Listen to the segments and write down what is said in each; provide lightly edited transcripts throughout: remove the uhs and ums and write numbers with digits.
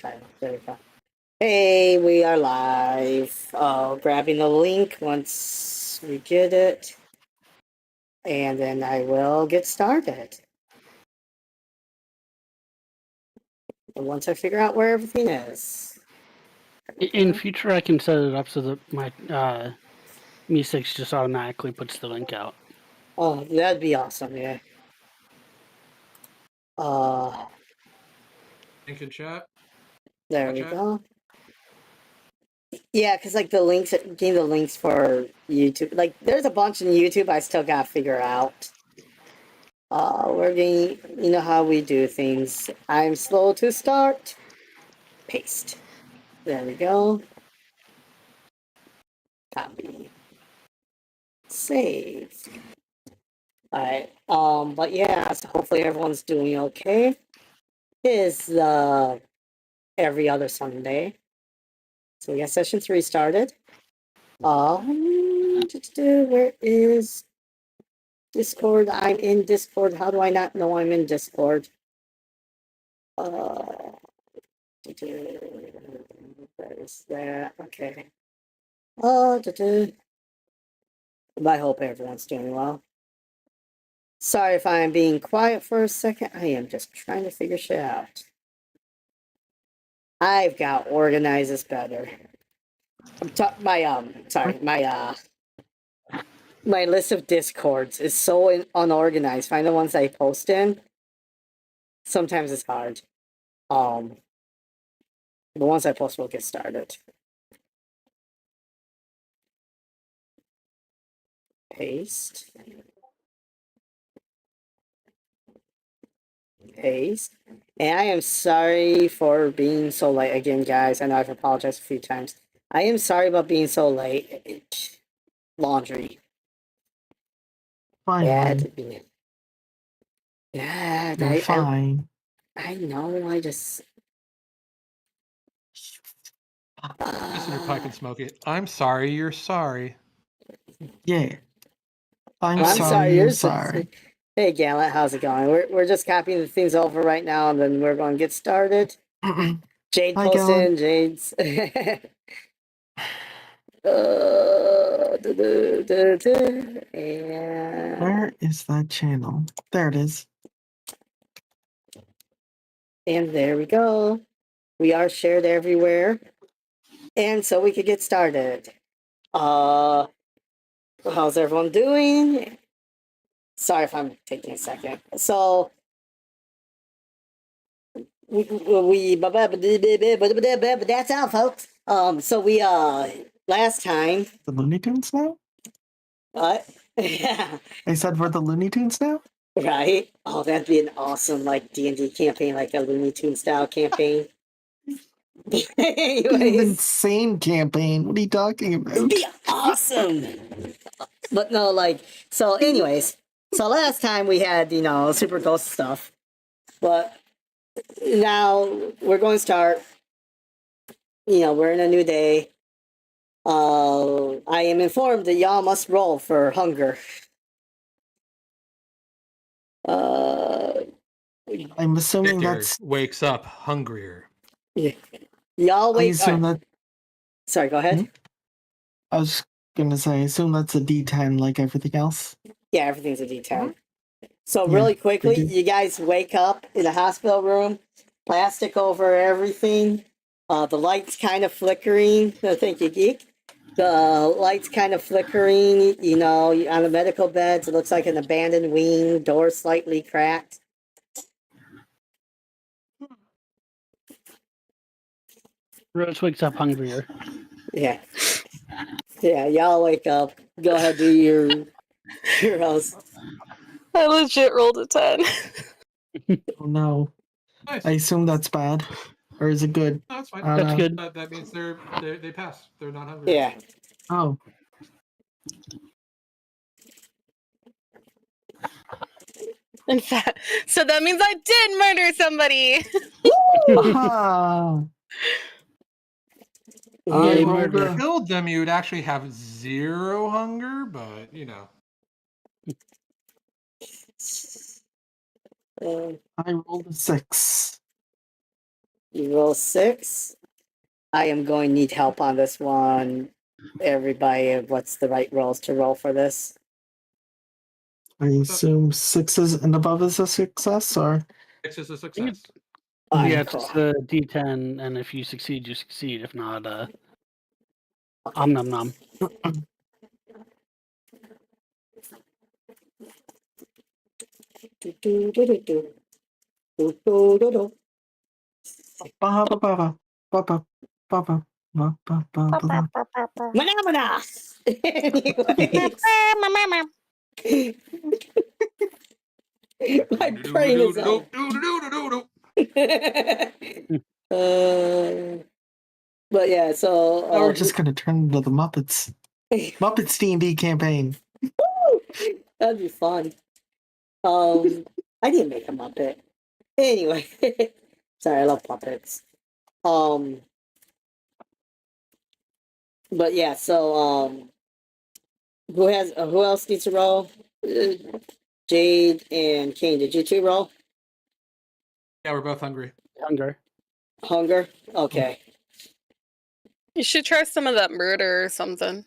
There we go. Hey, we are live. Grabbing the link once we get it. And then I will get started. And once I figure out where everything is. In future, I can set it up so that my Me6 just automatically puts the link out. Oh, that'd be awesome, yeah. Link in chat. There we go. Yeah, because like the links, getting the links for YouTube, like there's a bunch in YouTube I still gotta figure out. We're getting, you know how we do things. I'm slow to start. Paste. There we go. Copy. Save. Alright, but yeah, so hopefully everyone's doing okay. It is every other Sunday. So we got session 3 started. Where is Discord? I'm in Discord. How do I not know I'm in Discord? Where is that? Okay. I hope everyone's doing well. Sorry if I'm being quiet for a second. I am just trying to figure shit out. I've got to organize this better. My list of Discords is so unorganized. Find the ones I post in. Sometimes it's hard. The ones I post will get started. Paste. Paste. And I am sorry for being so late again, guys. I know I've apologized a few times. I am sorry about being so late. Laundry. Fine. Yeah, You're fine. I know, I just... Listen to your pipe and smoke it. I'm sorry, you're sorry. Yeah. I'm Well, sorry, you're sorry. Hey, Gallant, how's it going? We're just copying the things over right now, and then we're going to get started. Jade Hi, posted in. Jade's... And... Where is that channel? There it is. And there we go. We are shared everywhere. And so we could get started. How's everyone doing? Sorry if I'm taking a second. So that's out, folks. So we last time. The Looney Tunes now? What? Yeah. I said we're the Looney Tunes now? Right? Oh, that'd be an awesome like D&D campaign, like a Looney Tunes style campaign. An insane campaign. What are you talking about? It'd be awesome. But no, like, so anyways, so last time we had, super ghost stuff, but now we're going to start, we're in a new day. I am informed that y'all must roll for hunger. I'm assuming Victor that's... wakes up hungrier. Yeah. Y'all wait. I assume that... Sorry, go ahead. I was going to say, I assume that's a D10 like everything else. Yeah, everything's a D10. So really quickly, you guys wake up in a hospital room, plastic over everything, the lights kind of flickering. No, thank you, Geek. The lights kind of flickering, on the medical beds. It looks like an abandoned wing, door slightly cracked. Rose wakes up hungrier. Yeah. Yeah, y'all wake up. Go ahead, do your house. I legit rolled a 10. Oh no. Nice. I assume that's bad. Or is it good? No, that's fine. That's good. That means they pass. They're not hungry. Yeah. Oh. In fact, so that means I did murder somebody. Aha! Yay, rolled murder. If you killed them, you'd actually have 0 hunger, but I rolled a 6. You roll 6. I am going to need help on this one. Everybody, what's the right rolls to roll for this? I assume 6s and above is a success, or 6 is a think success. Alright, yeah, cool. it's the D10, and if you succeed, you succeed. If not, om nom nom. Do, do, do, do, do. Do, do, do, do. ba ba ba ba ba ba ba ba ba ba ba ba. Phenomena! Anyways, my brain is on. But yeah, so Now we're just gonna turn into the Muppets. Muppets D&D campaign. that'd be fun. I didn't make a Muppet. Anyway, sorry, I love puppets. But yeah, so who else needs to roll? Jade and Kane, did you two roll? Yeah, we're both hungry. Hunger? Okay. You should try some of that murder or something.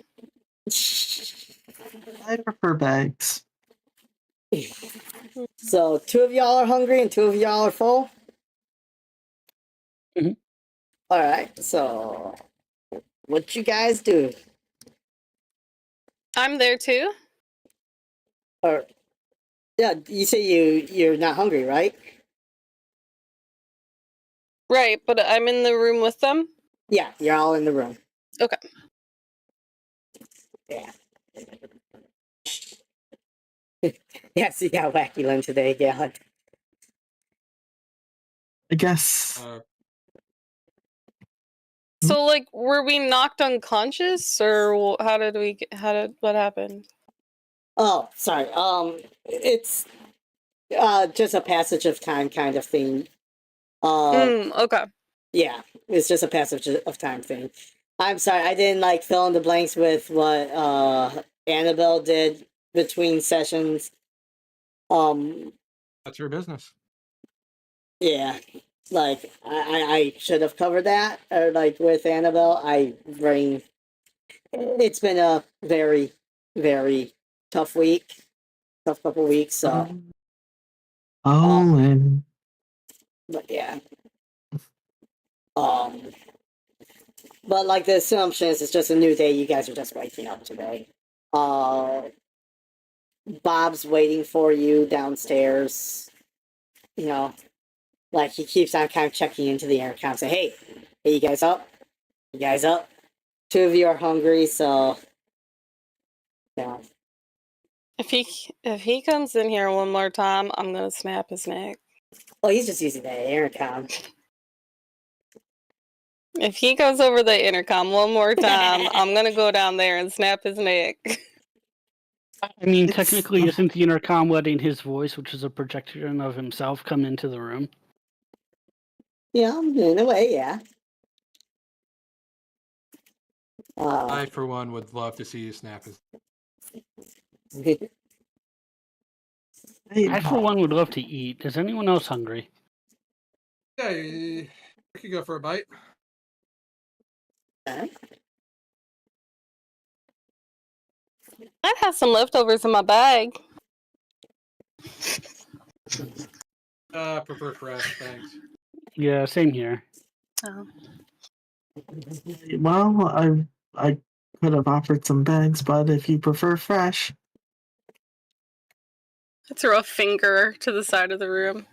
I prefer bags. So 2 of y'all are hungry and 2 of y'all are full? Mhm. Alright, so what you guys do? I'm there too. Or yeah, you say you're not hungry, right? Right, but I'm in the room with them. Yeah, you're all in the room. Okay. Yeah. Yeah, see how wacky Lynn today, yeah. I guess. So, like, were we knocked unconscious, or what happened? Oh, sorry. It's just a passage of time kind of thing. Okay. Yeah, it's just a passage of time thing. I'm sorry, I didn't like fill in the blanks with what Annabelle did between sessions. That's your business. Yeah, like I should have covered that, or like with Annabelle. It's been a very, very tough couple weeks. So, And but yeah, but like the assumption is it's just a new day. You guys are just waking up today. Bob's waiting for you downstairs. You know, like he keeps on kind of checking into the intercom, say, "Hey, you guys up? You guys up? 2 of you are hungry, so yeah." If he comes in here one more time, I'm gonna snap his neck. Oh, he's just using the intercom. If he goes over the intercom one more time, I'm gonna go down there and snap his neck. I mean, technically, isn't the intercom letting his voice, which is a projection of himself, come into the room? Yeah, in a way, yeah. I, for one, would love to see you snap his. I, for one, would love to eat. Is anyone else hungry? Yeah, you could go for a bite. I have some leftovers in my bag. Prefer fresh, thanks. Yeah, same here. Oh. well, I could have offered some bags, but if you prefer fresh, I throw a finger to the side of the room.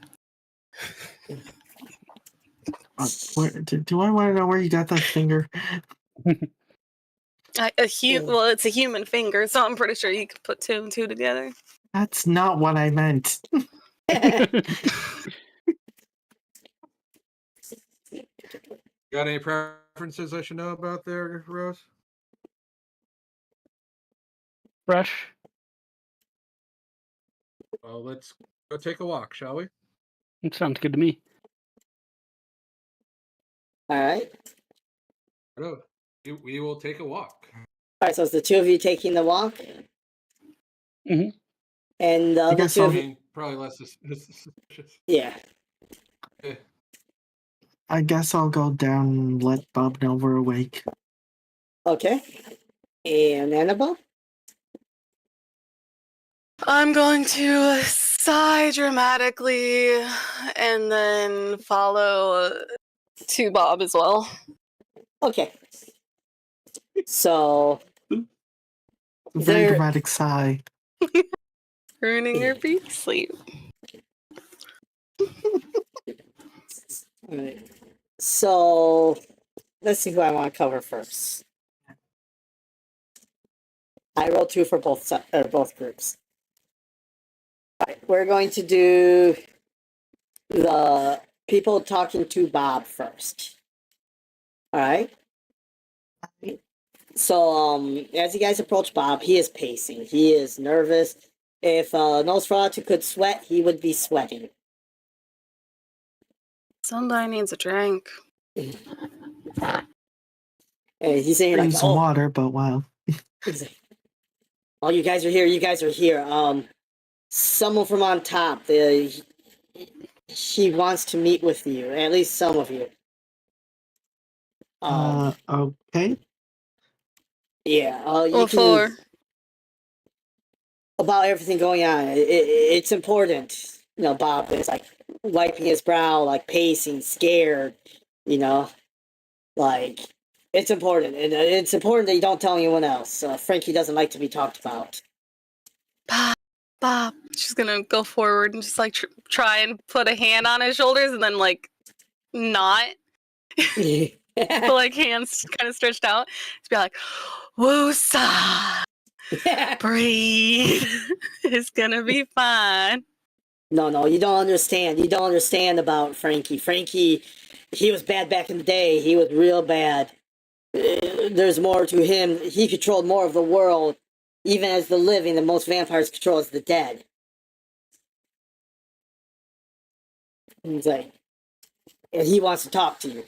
do I want to know where you got that finger? Well, it's a human finger, so I'm pretty sure you could put 2 and 2 together. That's not what I meant. Got any preferences I should know about there, Rose? Fresh. Well, let's go take a walk, shall we? It sounds good to me. All right. Hello. We will take a walk. All right. So it's the 2 of you taking the walk, Mhm. and the other guess 2 I'll- of I you. mean, probably less suspicious. Yeah. Eh. I guess I'll go down and let Bob know we're awake. Okay. And Annabelle? I'm going to sigh dramatically and then follow to Bob as well. Okay. So Very there. dramatic sigh. Ruining your deep sleep. Alright. So let's see who I want to cover first. I rolled 2 for both groups. Alright, we're going to do the people talking to Bob first. Alright. So as you guys approach Bob, he is pacing. He is nervous. If Nosferatu could sweat, he would be sweating. Somebody needs a drink. And he's saying like, Bring some "Oh, water, but wow. he's like, oh, you guys are here. You guys are here. Someone from on top. He wants to meet with you. At least some of you. Okay. Yeah. You What can for? about everything going on. It's important. You know, Bob is like wiping his brow, like pacing, scared. You know, like it's important, and it's important that you don't tell anyone else. Frankie doesn't like to be talked about. Bob. She's gonna go forward and just like try and put a hand on his shoulders and then like not. But like hands kind of stretched out. Just be like, woosah, breathe. It's gonna be fine. No, you don't understand. You don't understand about Frankie. Frankie, he was bad back in the day. He was real bad. There's more to him. He controlled more of the world, even as the living, that most vampires control as the dead. And he's like, and he wants to talk to you.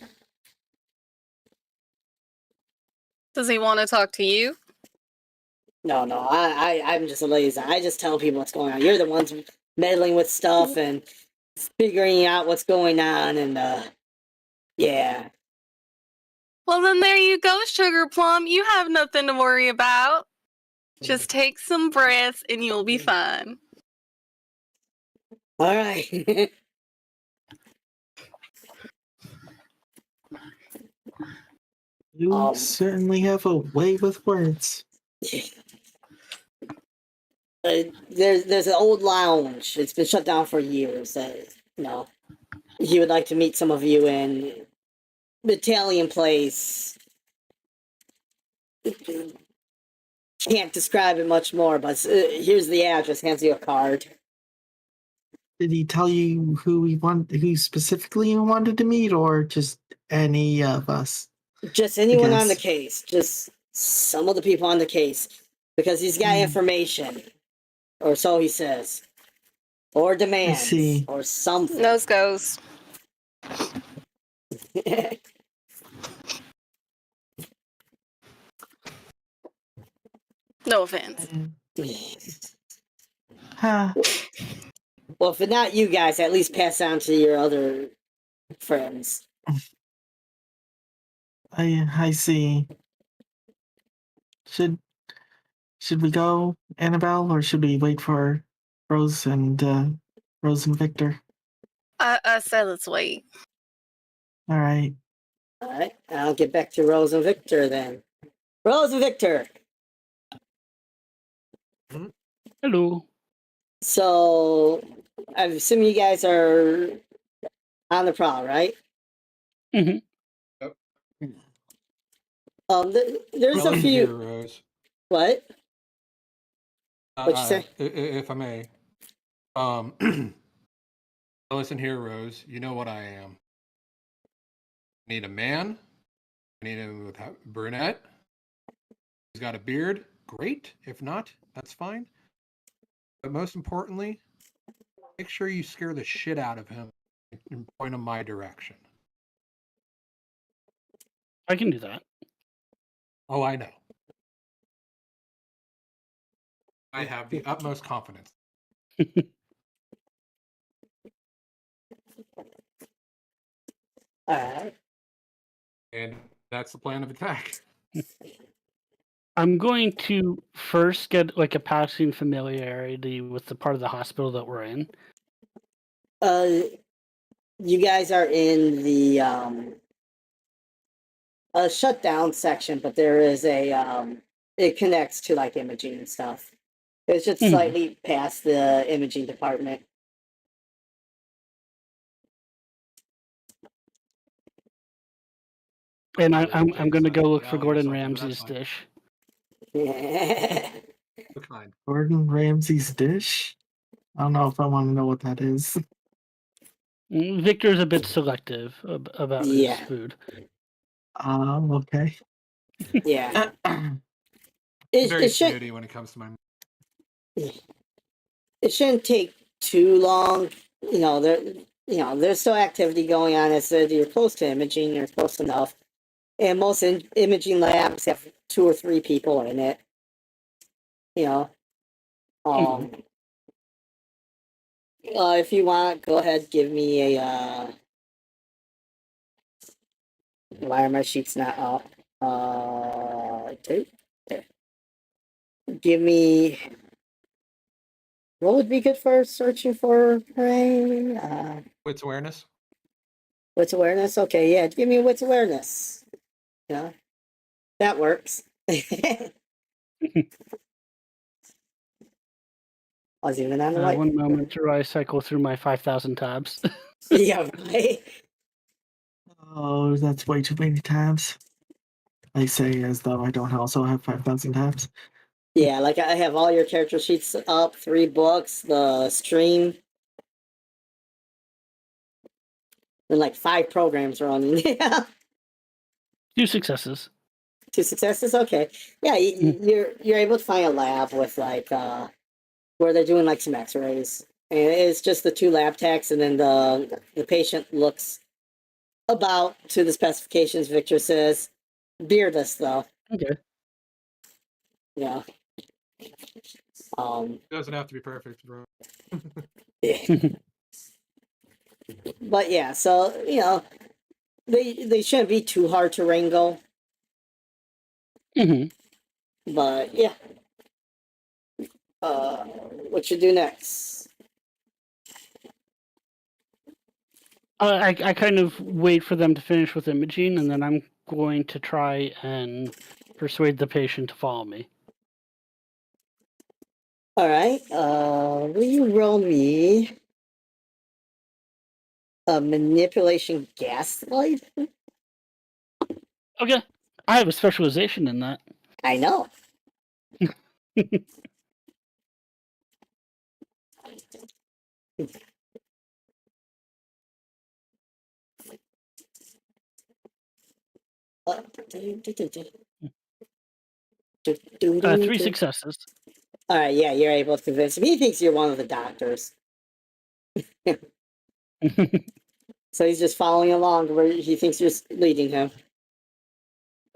Does he want to talk to you? No, I'm just a lazy. I just tell people what's going on. You're the ones meddling with stuff and figuring out what's going on, and yeah. Well, then there you go, Sugar Plum. You have nothing to worry about. Just take some breaths and you'll be fine. All right. You certainly have a way with words. There's an old lounge. It's been shut down for years. You know, he would like to meet some of you in the Italian place. Can't describe it much more, but here's the address. Hands you a card. Did he tell you who specifically you wanted to meet, or just any of us? Just anyone on the guess. case. Just some of the people on the case, because he's got information, or so he says, or demands, see. or something. Nose goes. No offense. Huh. Well, if not you guys, at least pass on to your other friends. I see. Should we go, Annabelle, or should we wait for Rose and Victor? I said let's wait. All right. All right, I'll get back to Rose and Victor then. Rose and Victor. Hello. So, I assume you guys are on the prowl, right? Mm-hmm. There's Well, a in few. here, Rose. What? What'd you say? If I may. Listen here, Rose. You know what I am. I need a man. I need him with a brunette. He's got a beard. Great. If not, that's fine. But most importantly, make sure you scare the shit out of him and point him my direction. I can do that. Oh, I know. I have the utmost confidence. All right. And that's the plan of attack. I'm going to first get like a passing familiarity with the part of the hospital that we're in. You guys are in the shutdown section, but there is a it connects to like imaging and stuff. It's just slightly past the imaging department. And I'm going to go look for Reality or Gordon something, but that's Ramsay's fine. dish. What kind? Gordon Ramsay's dish? I don't know if I want to know what that is. Victor's a bit selective about his food. Okay. Yeah. Very It should. snooty when it comes to my. It shouldn't take too long. There's still activity going on. As said, you're close to imaging. You're close enough, and most imaging labs have 2 or 3 people in it. If you want, go ahead. Give me a. Why are my sheets not up? 2. There. Give me. What would be good for searching for prey? Wits awareness. Wits awareness? Okay, yeah, give me a wits awareness. Yeah, that works. I was even on the right. One moment to I cycle through my 5,000 tabs. Yeah, right. Oh, that's way too many tabs. I say as though I don't also have 5,000 tabs. Yeah, like I have all your character sheets up, 3 books, the stream, and like 5 programs running. Yeah. 2 successes. 2 successes. Okay. Yeah, you're able to find a lab with like where they're doing like some X-rays, and it's just the 2 lab techs, and then the patient looks about to the specifications. Victor says, beardless though. Okay. Yeah. It doesn't have to be perfect, bro. But yeah, so they shouldn't be too hard to wrangle. But yeah. What you do next? I kind of wait for them to finish with imaging, and then I'm going to try and persuade the patient to follow me. All right. Will you roll me a manipulation gaslight? Okay. I have a specialization in that. I know. Three successes. All right, yeah, you're able to convince him. He thinks you're one of the doctors. So he's just following along where he thinks you're leading him.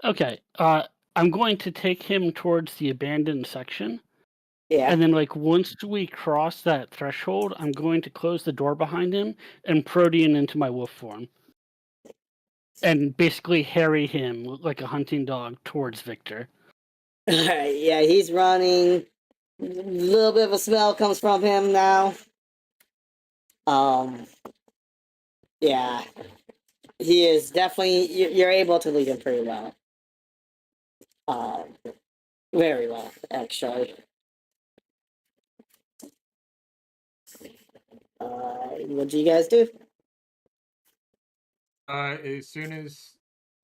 Okay. I'm going to take him towards the abandoned section. Yeah. And then, like, once we cross that threshold, I'm going to close the door behind him and protean into my wolf form. And basically harry him like a hunting dog towards Victor. All right, yeah, he's running. A little bit of a smell comes from him now. Yeah. He is definitely, you're able to lead him pretty well. Very well, actually. What do you guys do? As soon as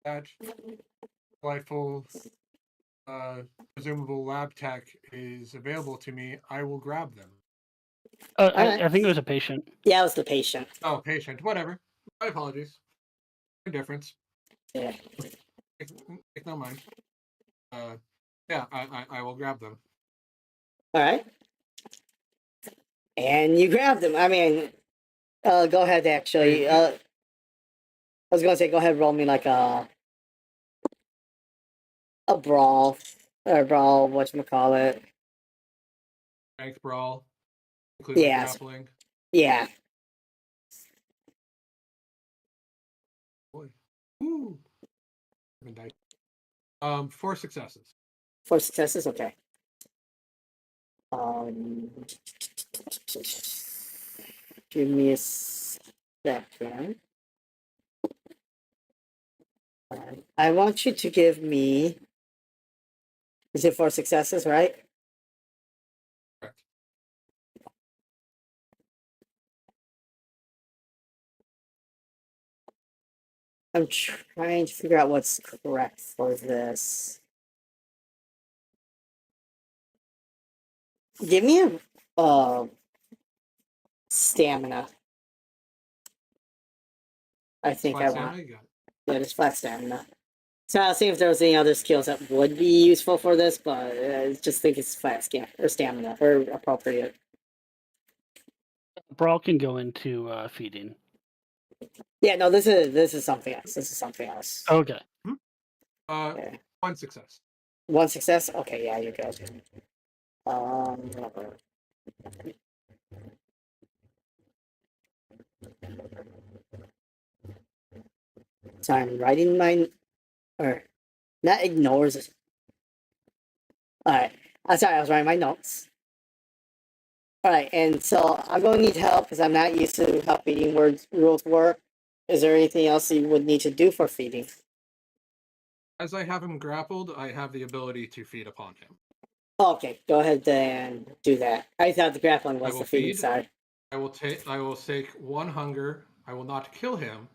that delightful, presumable lab tech is available to me, I will grab them. I think it was a patient. Yeah, it was the patient. Oh, patient. Whatever. My apologies. No difference. Yeah. Take no mind. Yeah, I will grab them. All right. And you grabbed them. I mean, go ahead, actually. I was going to say, go ahead and roll me like a brawl. Or brawl, whatchamacallit. Strength brawl. Including grappling. Yeah. Boy. Ooh. Seven dice. 4 successes. 4 successes. Okay. Give me a second. I want you to give me. Is it 4 successes, right? Correct. I'm trying to figure out what's correct for this. Give me a stamina. I think Flat I stamina, want. you got it. Yeah, just flat stamina. So I'll see if there's any other skills that would be useful for this, but I just think it's flat stamina or appropriate. Brawl can go into feeding. Yeah, no, this is something else. This is something else. Okay. Okay. 1 success. 1 success. Okay, yeah, you're good. So I'm writing my, or not ignores it. All right. I'm sorry, I was writing my notes. All right, and so I'm going to need help because I'm not used to how feeding rules work. Is there anything else you would need to do for feeding? As I have him grappled, I have the ability to feed upon him. Okay, go ahead and do that. I thought the grappling was will the feeding feed. side. I will take 1 hunger. I will not kill him.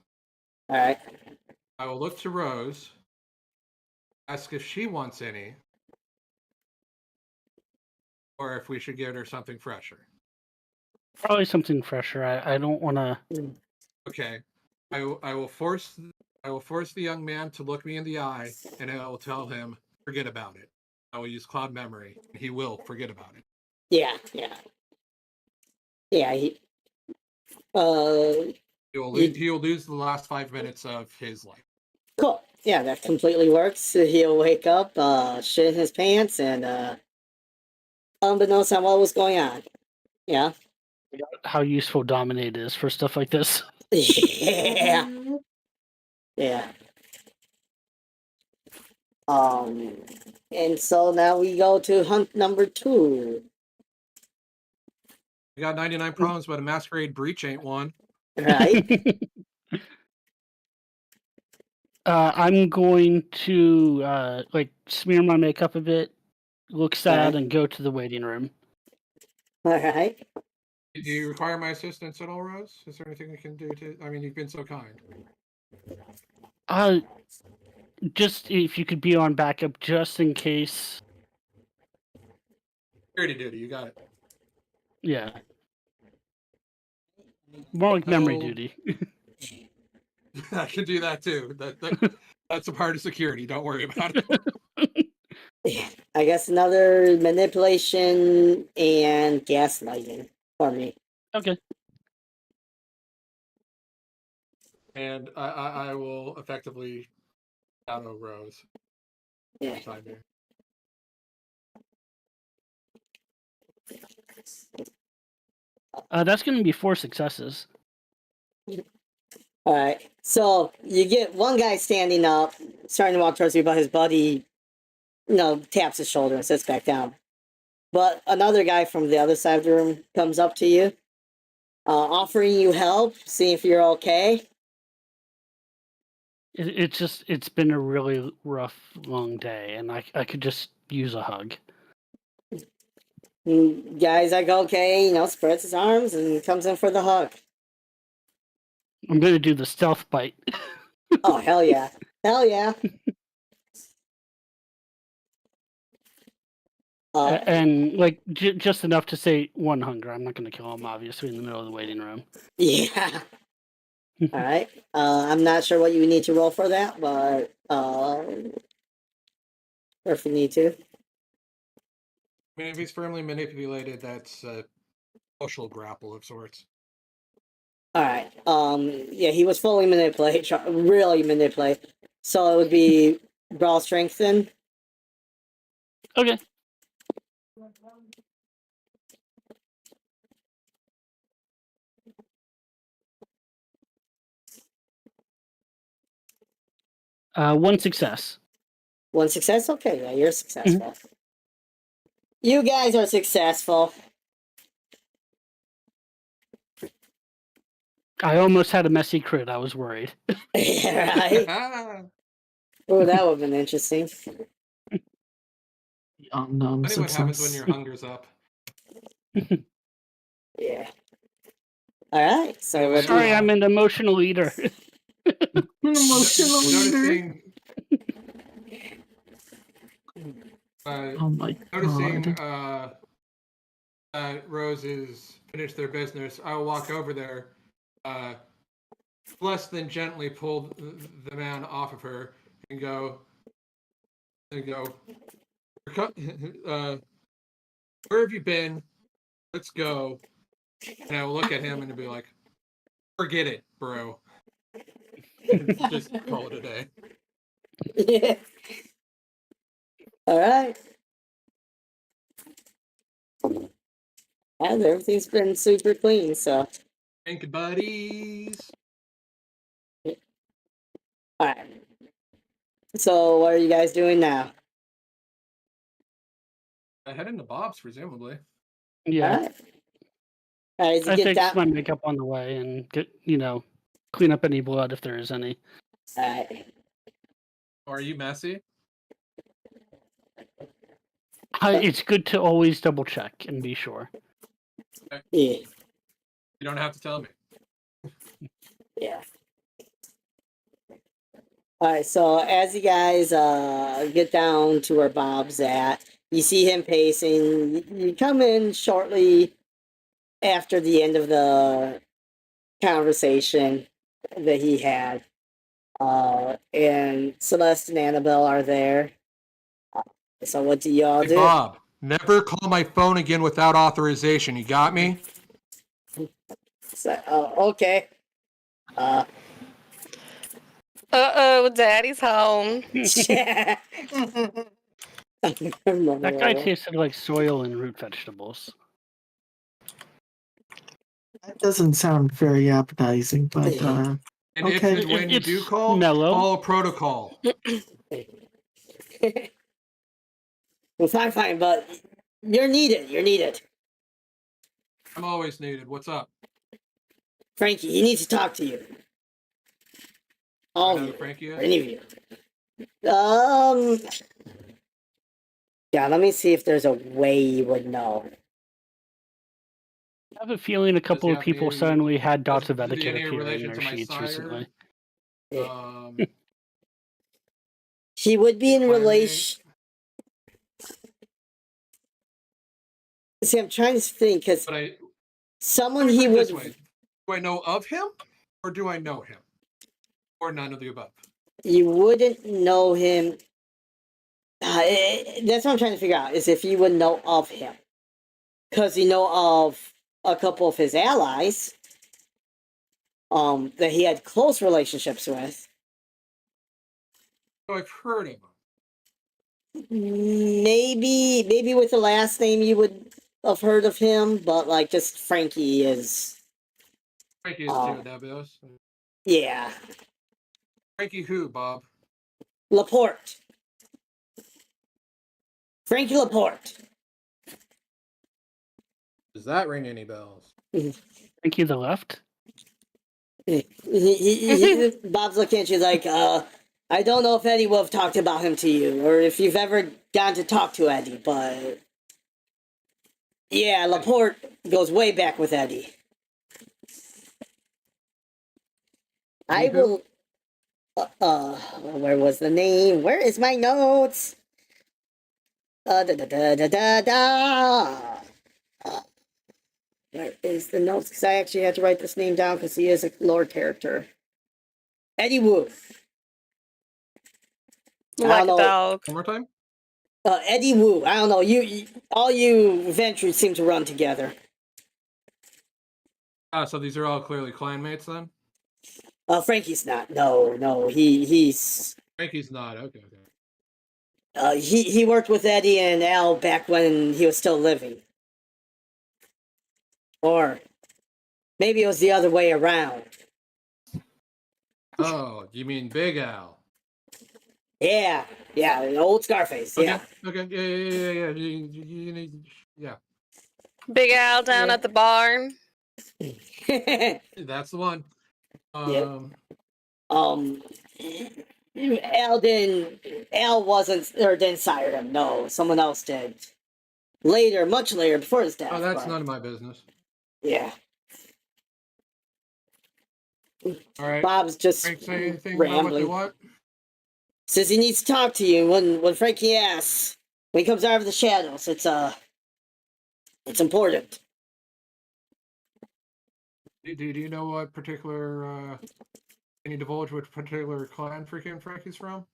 All right. I will look to Rose, ask if she wants any, or if we should get her something fresher. Probably something fresher. I don't want to. Okay. I will force the young man to look me in the eye, and I will tell him, forget about it. I will use cloud memory, and he will forget about it. Yeah. He He'll lose the last 5 minutes of his life. cool. Yeah, that completely works. So he'll wake up, shit in his pants, and unbeknownst on what was going on. Yeah. How useful Dominate is for stuff like this. Yeah. Yeah. And so now we go to hunt number 2. We got 99 problems, but a masquerade breach ain't one. Right? I'm going to like smear my makeup a bit, look sad, Right. and go to the waiting room. All right. Do you require my assistance at all, Rose? Is there anything we can do to? I mean, you've been so kind. Just if you could be on backup, just in case. Security duty, you got it. Yeah. More like memory Oh. duty. I can do that too. That's a part of security. Don't worry about it. I guess another manipulation and gaslighting for me. Okay. And I will effectively shadow Rose. Yeah. That's going to be 4 successes. All right. So you get one guy standing up, starting to walk towards you, but his buddy, taps his shoulder and sits back down. But another guy from the other side of the room comes up to you, offering you help, seeing if you're okay. It's been a really rough, long day, and I could just use a hug. And guy's like, okay, spreads his arms and comes in for the hug. I'm going to do the stealth bite. Oh, hell yeah. Hell yeah. And like just enough to say 1 hunger. I'm not going to kill him, obviously, in the middle of the waiting room. Yeah. All right. I'm not sure what you would need to roll for that, but or if you need to. I mean, if he's firmly manipulated, that's a social grapple of sorts. All right. Yeah, he was fully manipulated, really manipulated. So it would be brawl strengthen. Okay. One success. One success? Okay, yeah, you're successful. You guys are successful. I almost had a messy crit. I was worried. Yeah, right? Oh, that would have been interesting. Unknown Funny what happens when success. your hunger's up. Yeah. All right. So Anyway, what do Sorry, you, I'm an emotional eater. An emotional leader. Noticing, Oh my noticing god. that Rose is finished their business, I will walk over there, less than gently pull the man off of her and go, where have you been? Let's go. And I will look at him and be like, forget it, bro. Just call it a day. yeah. All right. And everything's been super clean, so. Thank you, buddies. All right. So what are you guys doing now? I head into Bob's, presumably. Yeah. All right. All right, as you I get fix down. my makeup on the way and get, clean up any blood if there is any. All right. Are you messy? It's good to always double check and be sure. Yeah. You don't have to tell me. Yeah. All right, so as you guys get down to where Bob's at, you see him pacing. You come in shortly after the end of the conversation that he had. And Celeste and Annabelle are there. So what do y'all Hey, do? Bob, never call my phone again without authorization. You got me? So, okay. Daddy's home. Yeah. That guy tasted like soil and root vegetables. That doesn't sound very appetizing, but And okay. if and when you do It's call, mellow. follow protocol. Well, fine, but you're needed. You're needed. I'm always needed. What's up? Frankie, he needs to talk to you. All I know of you. who Frankie Or is? any of you. Yeah, let me see if there's a way you would know. I have a feeling a couple he of have people any- suddenly had dots of Does he etiquette any appear in relation their to my sheets sire? recently. He would be in Clanmate? relation. See, I'm trying to think because But someone let me he put it would. this way. Do I know of him or do I know him? Or none of the above? You wouldn't know him. That's what I'm trying to figure out is if you would know of him, because you know of a couple of his allies, that he had close relationships with. Oh, I've heard of him. Maybe with the last name you would have heard of him, but like just Frankie is. Frankie is too nebulous. Yeah, Frankie who, Bob? Laporte. Frankie Laporte. Does that ring any bells? Thank you, the left. Bob's looking at you like, I don't know if Eddie would have talked about him to you, or if you've ever gotten to talk to Eddie, but yeah, Laporte goes way back with Eddie. I will. Where was the name? Where is my notes? Da da da da da da. Where is the notes? Because I actually had to write this name down because he is a lore character. Eddie Wu. I Like don't a know. dog. One more time? Eddie Wu. I don't know. All you ventures seem to run together. So these are all clearly clanmates then? Frankie's not. No. He's. Frankie's not. Okay. He worked with Eddie and Al back when he was still living. Or maybe it was the other way around. Oh, you mean Big Al? Yeah, yeah, the old Scarface. Okay. Yeah. Okay. Yeah. Yeah. Big Al down Okay. at the bar. That's the one. Yep. Um, Al wasn't or didn't sire him. No, someone else did. Later, much later, before his death. Oh, that's but, none of my business. Yeah. All right. Bob's just Frank, say anything about what they rambling. want? Says he needs to talk to you when Frankie asks. When he comes out of the shadows, it's important. Do you know what particular? Can you divulge which particular clan freaking Frankie's from?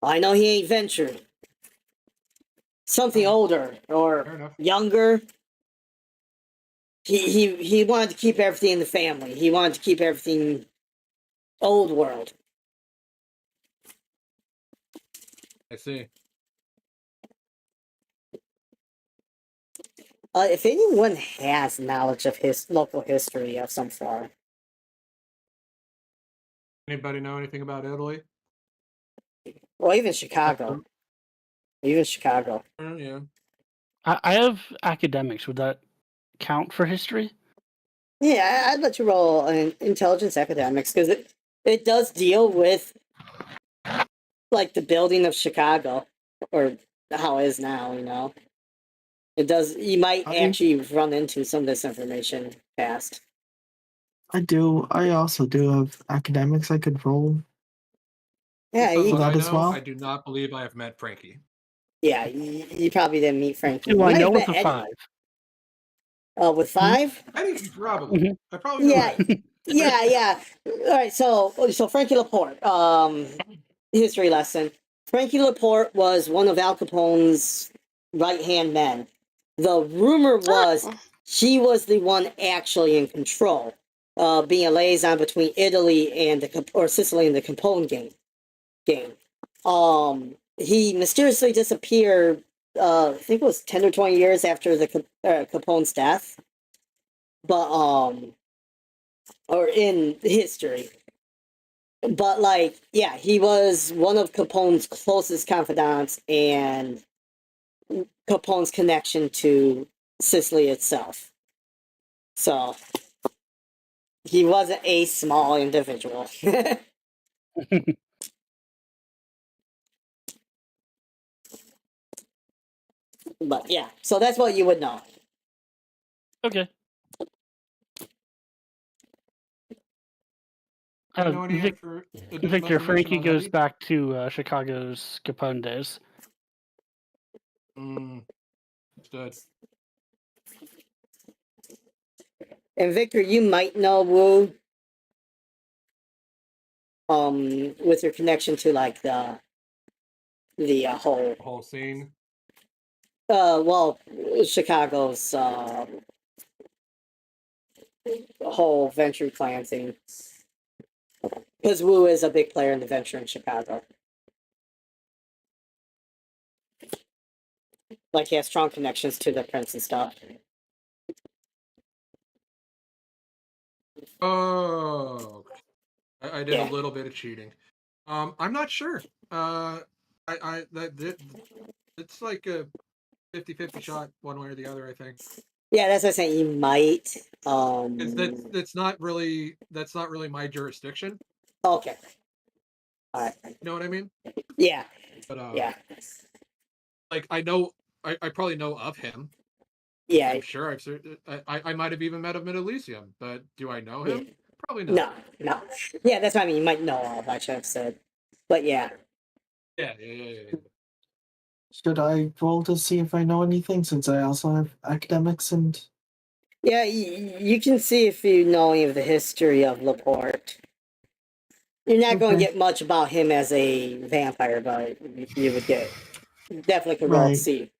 I know he ain't ventured. Something older Fair or enough. younger. He wanted to keep everything in the family. He wanted to keep everything old world. I see. If anyone has knowledge of his local history of some sort, Anybody know anything about Italy? or even Chicago, Yeah. I have academics. Would that count for history? Yeah, I'd let you roll an intelligence academics because it does deal with like the building of Chicago or how it is now. It does. You might actually run into some of this information past. I do. I also do have academics I could roll. Yeah, Based on what that I as know, well? I do not believe I have met Frankie. you probably didn't meet Frankie. Do You I might know have with met a Eddie. 5? With 5? Eddie, probably. Mhm. I probably know Yeah, Eddie. yeah. All right, so Frankie Laporte. History lesson. Frankie Laporte was one of Al Capone's right-hand men. The rumor was Oh. he was the one actually in control, being a liaison between Italy and Sicily and the Capone game. He mysteriously disappeared. I think it was 10 or 20 years after the Capone's death, but or in history. But like, yeah, he was one of Capone's closest confidants and Capone's connection to Sicily itself. So he wasn't a small individual. But yeah, so that's what you would know. Okay. Do you know any additional Victor, information Frankie on goes Eddie? back to Chicago's Capone days. Understood. And Victor, you might know Wu, with your connection to like the whole The whole scene. well, Chicago's whole Venture Clan thing. Because Wu is a big player in the Venture in Chicago. Like he has strong connections to the Prince and stuff. Oh, I did Yeah. a little bit of cheating. I'm not sure. It's like a 50-50 shot one way or the other, I think. Yeah, that's what I'm saying. You might. That's not really my jurisdiction. Okay. All right. You know what I mean? Yeah. But Yeah. like I know, I probably know of him. Yeah. I'm sure I might have even met him at Elysium, but do I know him? Yeah. Probably not. No. Yeah, that's what I mean. You might know all, I should have said. But yeah. Yeah. Should I roll to see if I know anything since I also have academics and Yeah, you can see if you know any of the history of Laporte. You're not going to Okay. get much about him as a vampire, but you would get definitely could roll to Right. see.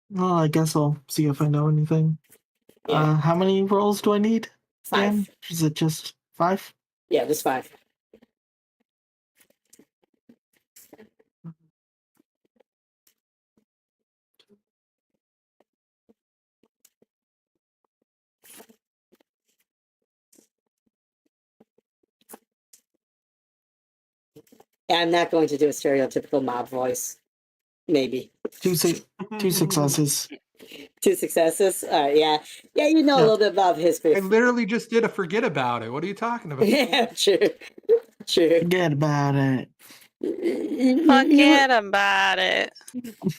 Well, I guess I'll see if I know anything. Yeah. How many rolls do I need? 5. Dan? Is it just 5? Yeah, just 5. I'm not going to do a stereotypical mob voice. Maybe. Two successes. 2 successes. Yeah. Yeah, you know a Yeah. little bit about history. I literally just did a forget about it. What are you talking about? Yeah, true. True. Forget about it. Forget about it.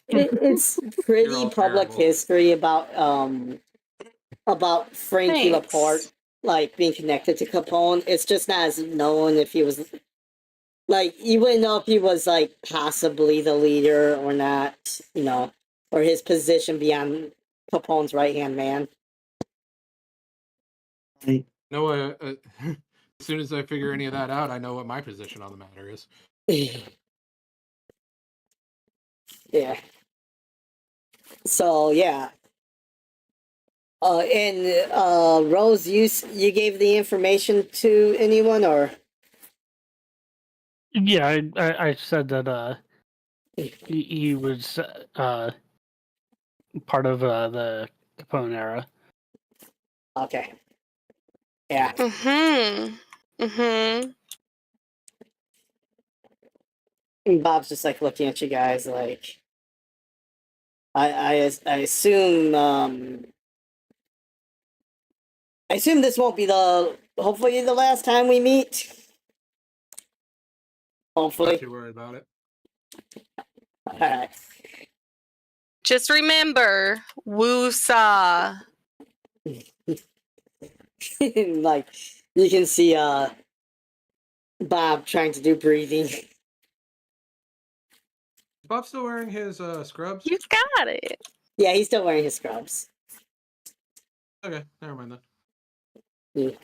It's You're pretty all public terrible. history about Frankie Thanks. Laporte like being connected to Capone. It's just not as known if he was like you wouldn't know if he was like possibly the leader or not, you know, or his position beyond Capone's right hand man. Right. No, as soon as I figure any of that out, I know what my position on the matter is. Yeah. So yeah. And Rose, you gave the information to anyone or? Yeah, I said that he was part of the Capone era. Okay. Yeah. Mm-hmm. Mm-hmm. And Bob's just like looking at you guys like I assume I assume this won't be hopefully the last time we meet. Not Hopefully. too worried about it. Alright. Just remember, woosah. Like you can see Bob trying to do breathing. Is Bob still wearing his scrubs? You got it. Yeah, he's still wearing his scrubs. Okay, never mind then.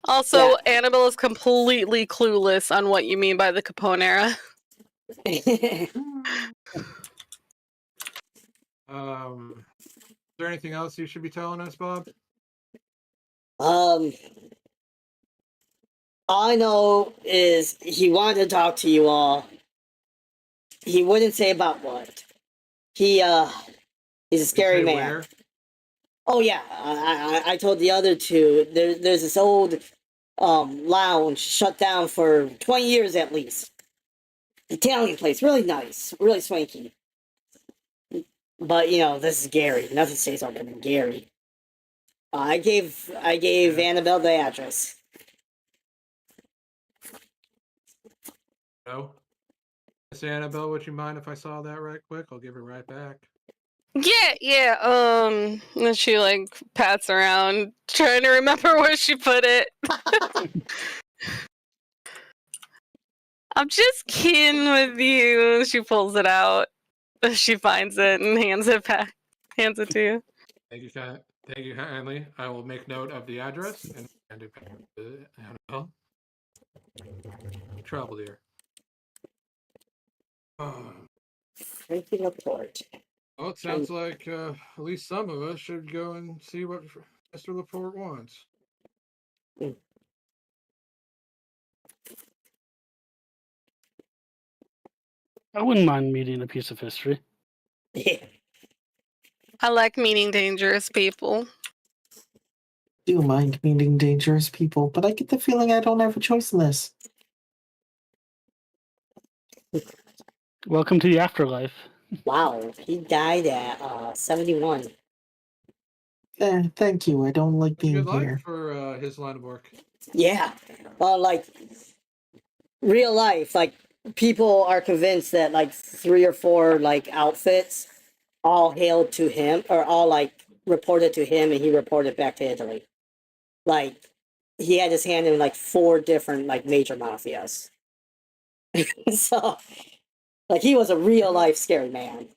Also, Yeah. Annabelle is completely clueless on what you mean by the Capone era. Is there anything else you should be telling us, Bob? All I know is he wanted to talk to you all. He wouldn't say about what. He's a scary Say man. where? Oh yeah, I told the other two. There's this old lounge shut down for 20 years at least. Italian place, really nice, really swanky. But you know, this is Gary. Nothing stays open in Gary. I gave Annabelle the address. No. Miss Annabelle, would you mind if I saw that right quick? I'll give it right back. Yeah. And she like pats around, trying to remember where she put it. I'm just kidding with you. She pulls it out. She finds it and hands it back. Hands it to you. Thank you kindly. I will make note of the address and hand it back to Annabelle. Trouble here. Frankie Laporte. Well, it sounds like at least some of us should go and see what Mr. Laporte wants. I wouldn't mind meeting a piece of history. Yeah. I like meeting dangerous people. Do mind meeting dangerous people, but I get the feeling I don't have a choice in this. Welcome to the afterlife. Wow, he died at 71. Thank you. I don't like being Good luck here. for his line of work. Yeah. Like real life, like people are convinced that like 3 or 4 like outfits all hailed to him or all like reported to him and he reported back to Italy. Like he had his hand in like 4 different like major mafias. So like he was a real life scary man.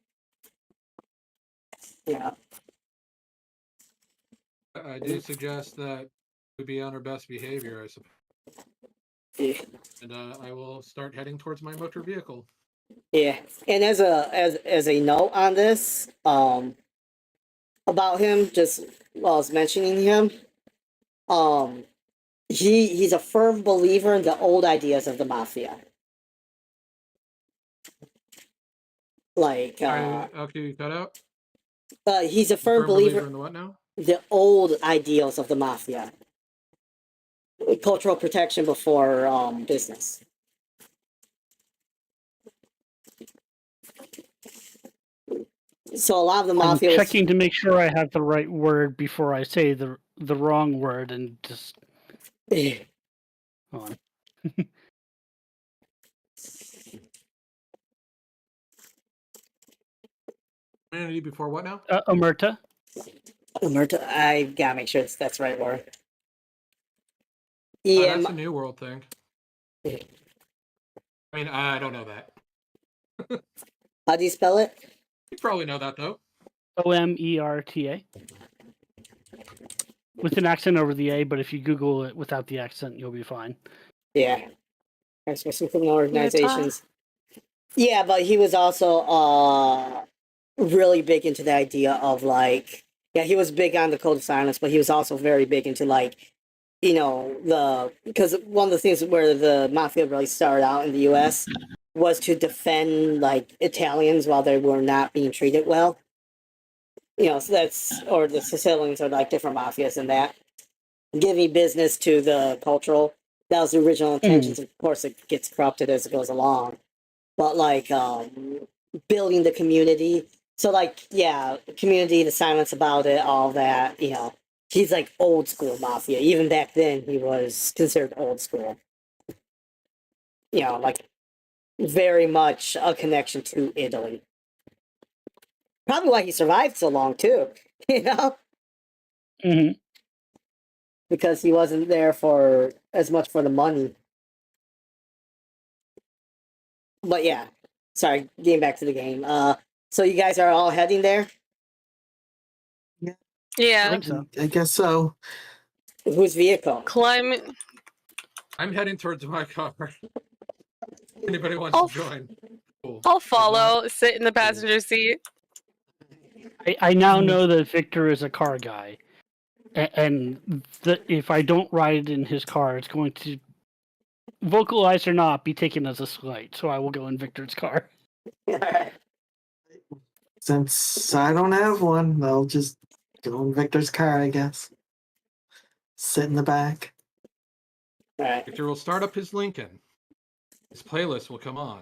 Yeah. I do suggest that we be on our best behavior, I suppose. Yeah. And I will start heading towards my motor vehicle. Yeah, and as a note on this, about him, just while I was mentioning him, he's a firm believer in the old ideas of the mafia. Like, Okay, you cut out. he's a firm believer in the what now? the old ideals of the mafia. cultural protection before business. So a lot of the I'm mafia was checking to make sure I have the right word before I say the wrong word, and just hold on. Humanity before what now? Omerta. I gotta make sure that's the right word. Oh, EM. that's a New World thing. I mean, I don't know that. How do you spell it? You probably know that though. Omerta. With an accent over the A, but if you Google it without the accent, you'll be fine. Yeah. That's for some criminal organizations. Yeah, but he was also really big into the idea of like, yeah, he was big on the code of silence, but he was also very big into like, you know, because one of the things where the mafia really started out in the U.S. was to defend like Italians while they were not being treated well. You know, so that's, or the Sicilians or like different mafias and that. Giving business to the cultural, that was the original intentions. Of course, it gets corrupted as it goes along. But like building the community. So like, yeah, community, the silence about it, all that, you know. He's like old school mafia. Even back then, he was considered old school. You know, like very much a connection to Italy. Probably why he survived so long too. You know, Mm-hmm. because he wasn't there for as much for the money. But yeah, sorry, getting back to the game. So you guys are all heading there? I Yeah. think so. I guess so. Whose vehicle? Climate. I'm heading towards my car. Anybody wants I'll to join? Cool. I'll If not, follow. Sit in the passenger seat. I now know that Victor is a car guy, and if I don't ride in his car, it's going to, vocalize or not, be taken as a slight. So I will go in Victor's car. Alright. Since I don't have one, I'll just go in Victor's car, I guess. Sit in the back. Alright. Victor will start up his Lincoln. His playlist will come on.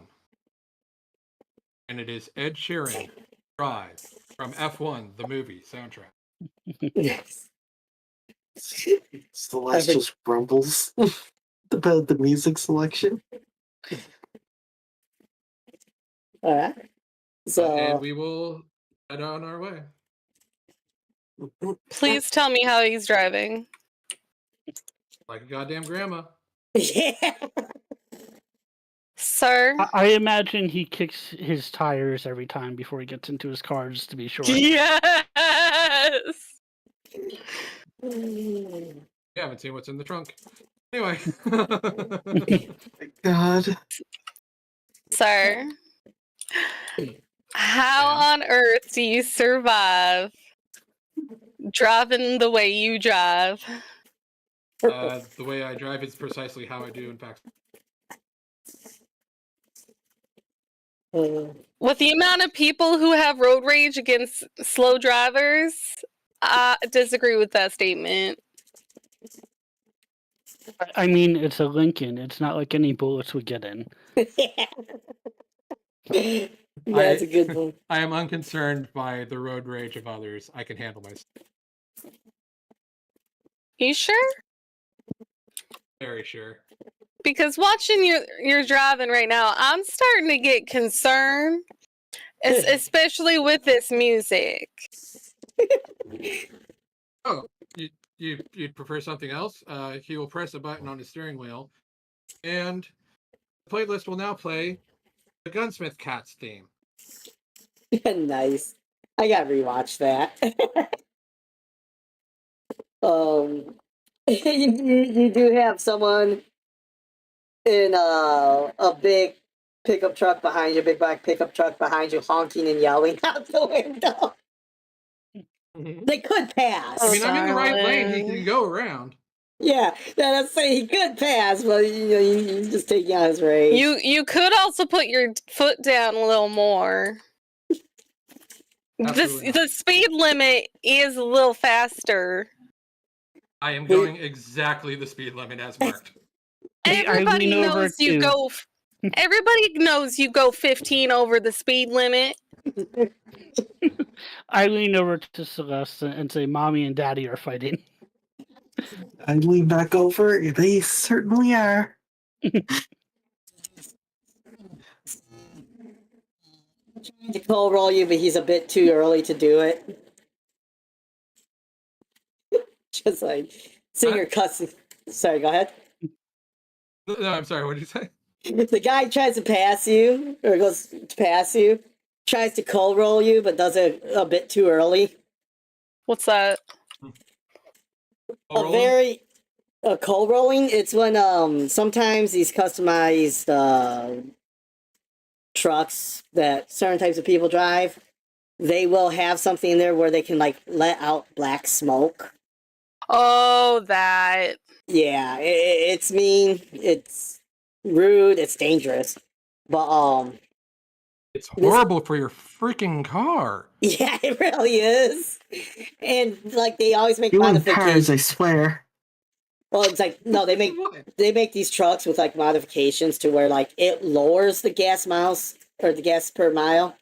And it is Ed Sheeran, Drive, from F1, the movie soundtrack. Yes. Celestial grumbles about the music selection. Alright. And So we will head on our way. Please tell me how he's driving. Like a goddamn grandma. yeah. Sir? I imagine he kicks his tires every time before he gets into his car, just to be sure. Yes! You haven't seen what's in the trunk. Anyway. God. Sir? How on earth do you survive driving the way you drive? The way I drive is precisely how I do, in fact. With the amount of people who have road rage against slow drivers, I disagree with that statement. I mean, it's a Lincoln. It's not like any bullets would get in. That's a good one. I am unconcerned by the road rage of others. I can handle myself. You sure? Very sure. Because watching your driving right now, I'm starting to get concerned, especially with this music. Oh, you'd prefer something else? He will press a button on his steering wheel, and the playlist will now play the Gunsmith Cats theme. Nice. I gotta rewatch that. You do have someone in a big pickup truck behind you, big black pickup truck behind you, honking and yelling out the window. They could pass. I mean, I'm in the right lane. He can go around. Yeah, that's saying he could pass, but you know, you just take out his rage. You could also put your foot down a little more. Absolutely not. The speed limit is a little faster. I am going exactly the speed limit as marked. Hey, I Everybody lean over knows you to- go. Everybody knows you go 15 over the speed limit. I lean over to Celeste and say, "Mommy and Daddy are fighting." I lean back over. They certainly are. Trying to cold roll you, but he's a bit too early to do it. Just like seeing your cussing. Sorry, go ahead. No, I'm sorry. What did you say? The guy tries to pass you, or goes to pass you, tries to cold roll you, but does it a bit too early. What's that? Cold rolling. It's when sometimes these customized trucks that certain types of people drive, they will have something in there where they can like let out black smoke. Oh, that. Yeah, it's mean. It's rude. It's dangerous. But It's horrible for your freaking car. yeah, it really is. And like they always make You and cars, modifications. I swear. Well, it's like no, they make these trucks with like modifications to where like it lowers the gas miles or the gas per mile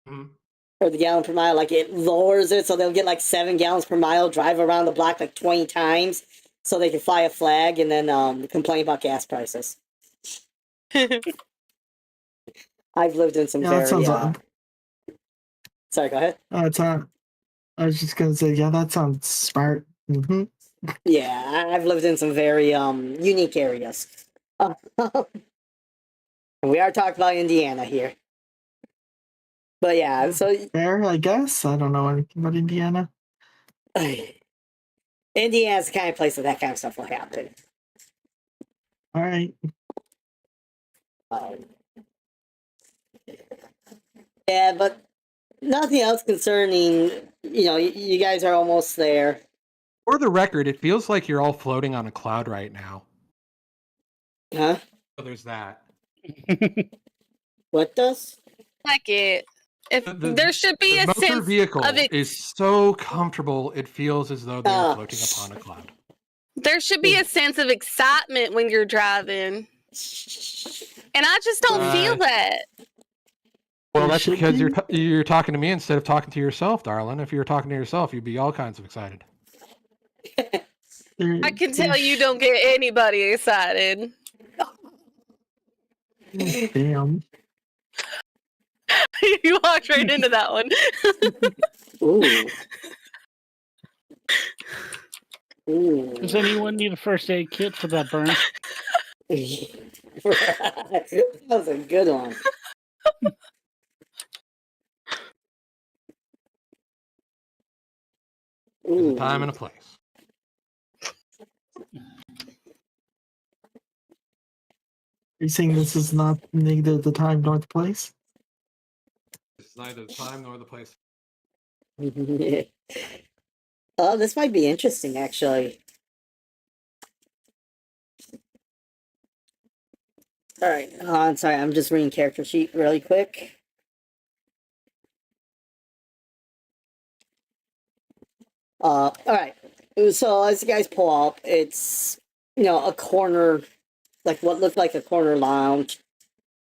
Mhm. or the gallon per mile. Like it lowers it so they'll get like 7 gallons per mile, drive around the block like 20 times, so they can fly a flag and then complain about gas prices. I've lived in some Yeah, that very. sounds. Sorry, go ahead. It's I was just gonna say, yeah, that sounds smart. Mm-hmm. Yeah, I've lived in some very unique areas. We are talking about Indiana here. But yeah, so Fair, I guess. I don't know anything about Indiana. Indiana's the kind of place that kind of stuff will happen. All right. Yeah, but nothing else concerning, you guys are almost there. For the record, it feels like you're all floating on a cloud right now. Huh? So there's that. What does? Like it. If there should be The a motor sense vehicle of it. is so comfortable, it feels as though they're Oh. floating upon a cloud. There should be a sense of excitement when you're driving. And I just don't feel that. Well, There that's should because be. you're talking to me instead of talking to yourself, darling. If you were talking to yourself, you'd be all kinds of excited. I can tell you don't get anybody excited. Damn. You walked right into that one. Ooh. Ooh. Does anyone need a first aid kit for that burn? That was a good one. There's a time and a place. Are you saying this is not neither the time nor the place? This is neither the time nor the place. Oh, this might be interesting, actually. All right, I'm sorry, I'm just reading character sheet really quick. All right. So as you guys pull up, it's a corner, like what looked like a corner lounge.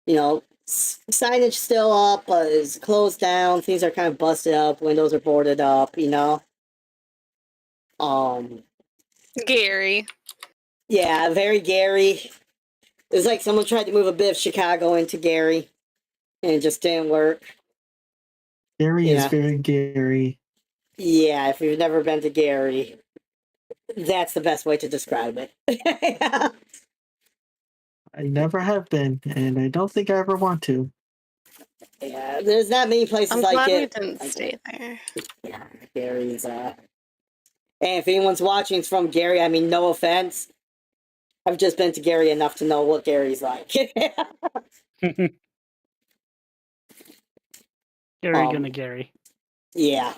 Signage still up, but it's closed down. Things are kind of busted up. Windows are boarded up. Gary. Yeah, very Gary. It's like someone tried to move a bit of Chicago into Gary, and it just didn't work. Gary is Yeah. very Gary. Yeah, if you've never been to Gary, that's the best way to describe it. I never have been, and I don't think I ever want to. Yeah, there's not many places I'm like glad we it. didn't stay there. Yeah, Gary's. And if anyone's watching from Gary, I mean, no offense. I've just been to Gary enough to know what Gary's like. Gary. Yeah.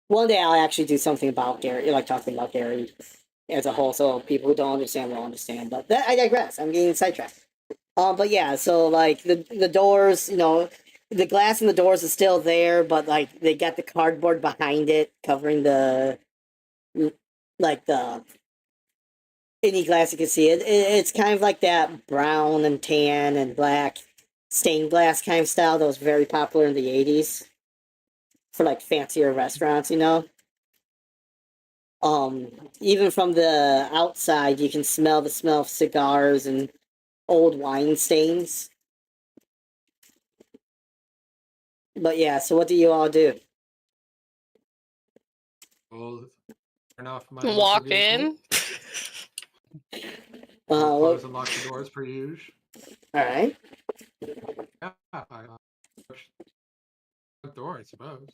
One day I'll actually do something about Gary, like talking about Gary as a whole, so people who don't understand will understand. But I digress. I'm getting sidetracked. But yeah, so like the doors, the glass in the doors is still there, but like they got the cardboard behind it covering the like the any glass you can see it's kind of like that brown and tan and black stained glass kind of style that was very popular in the 80s for like fancier restaurants, you know. Even from the outside you can smell the smell of cigars and old wine stains. But yeah, so what do you all do? We'll turn off my Walk motor vehicle. in. We'll What, close and lock the doors per usual. all right. Yeah, I push the door, I suppose.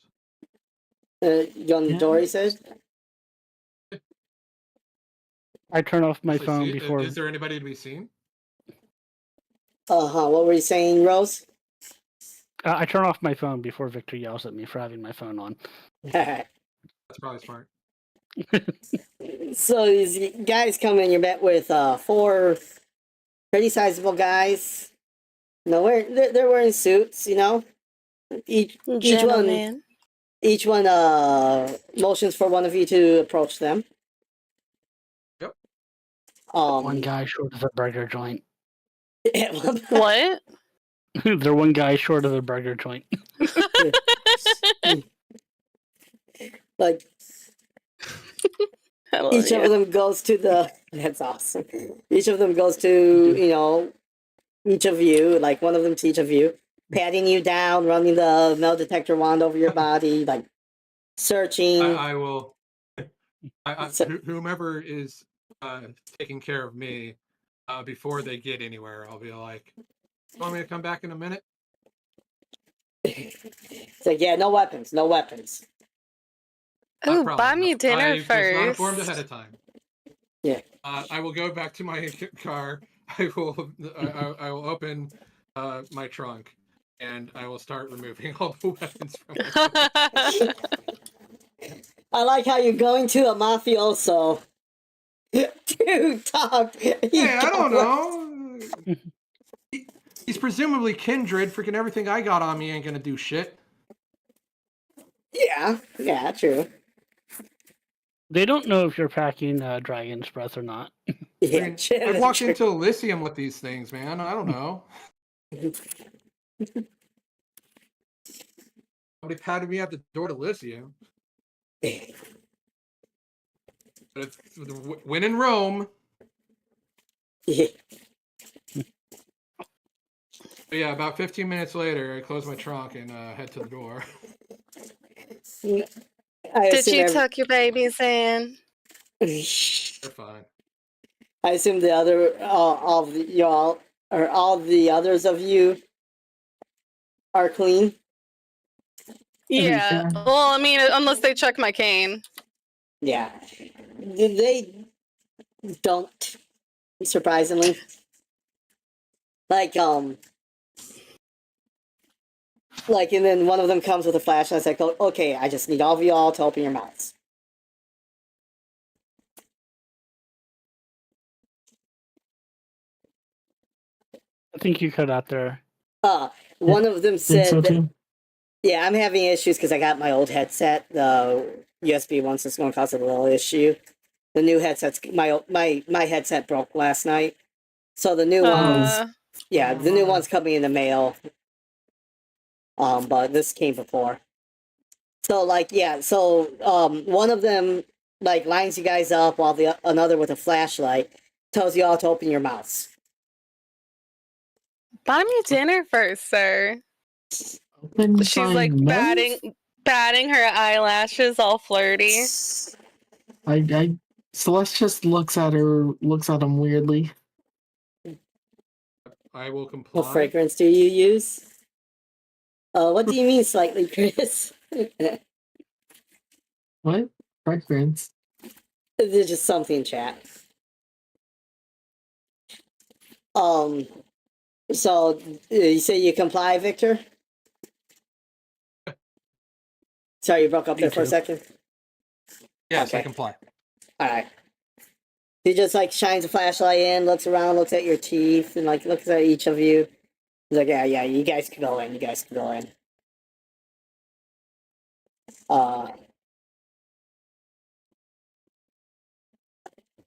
You on the Yeah. door, he says. I turn off my Actually, phone see, before. is there anybody to be seen? What were you saying, Rose? I turn off my phone before Victor yells at me for having my phone on. That's probably smart. So these guys come in, you're met with 4 pretty sizable guys. No, they're wearing suits, you know. Each one Gentleman. motions for one of you to approach them. Yep. One guy short of a burger joint. What? They're one guy short of a burger joint. Like I love each of you. them goes to the. That's awesome. Each of them goes to each of you, like one of them to each of you, patting you down, running the metal detector wand over your body, like searching. I will. So- Whomever is taking care of me, before they get anywhere, I'll be like, "You want me to come back in a minute?" It's like, yeah, no weapons, no weapons. Not a Oh, buy problem. me dinner I was not informed first. ahead of time. Yeah. I will go back to my car. I will open my trunk, and I will start removing all the weapons from my I like how you're going to a mafioso to talk. Hey, I don't know. He's presumably kindred. Freaking everything I got on me ain't gonna do shit. Yeah, true. They don't know if you're packing Dragon's Breath or not. Yeah, I walked into Elysium with these things, man. I don't know. Somebody patted me at the door to Elysium. But it's when in Rome. Yeah. But yeah, about 15 minutes later, I close my trunk and head to the door. Did you tuck your babies in? They're fine. I assume the other, all of y'all, or all the others of you are clean. Yeah. Well, I mean, unless they check my cane. Yeah. They don't, surprisingly. Like, and then one of them comes with a flashlight. It's like, "Oh, okay, I just need all of y'all to open your mouths." I think you cut out there. One of them Think so said, too. yeah, I'm having issues because I got my old headset. The USB one, so it's going to cause a little issue. The new headset's my headset broke last night, so the new one's the new one's coming in the mail. But this came before. So one of them like lines you guys up while another with a flashlight tells you all to open your mouths. Buy me dinner first, sir. Open She's my like mouth? batting her eyelashes all flirty. Celeste just looks at him weirdly. I will comply. What fragrance do you use? What do you mean slightly, Chris? What? Fragrance? There's just something, chat. So you say you comply, Victor? Sorry, you broke up there for a second. Yes, I Okay. comply. All right. He just like shines a flashlight in, looks around, looks at your teeth, and like looks at each of you. He's like, yeah, you guys can go in. You guys can go in.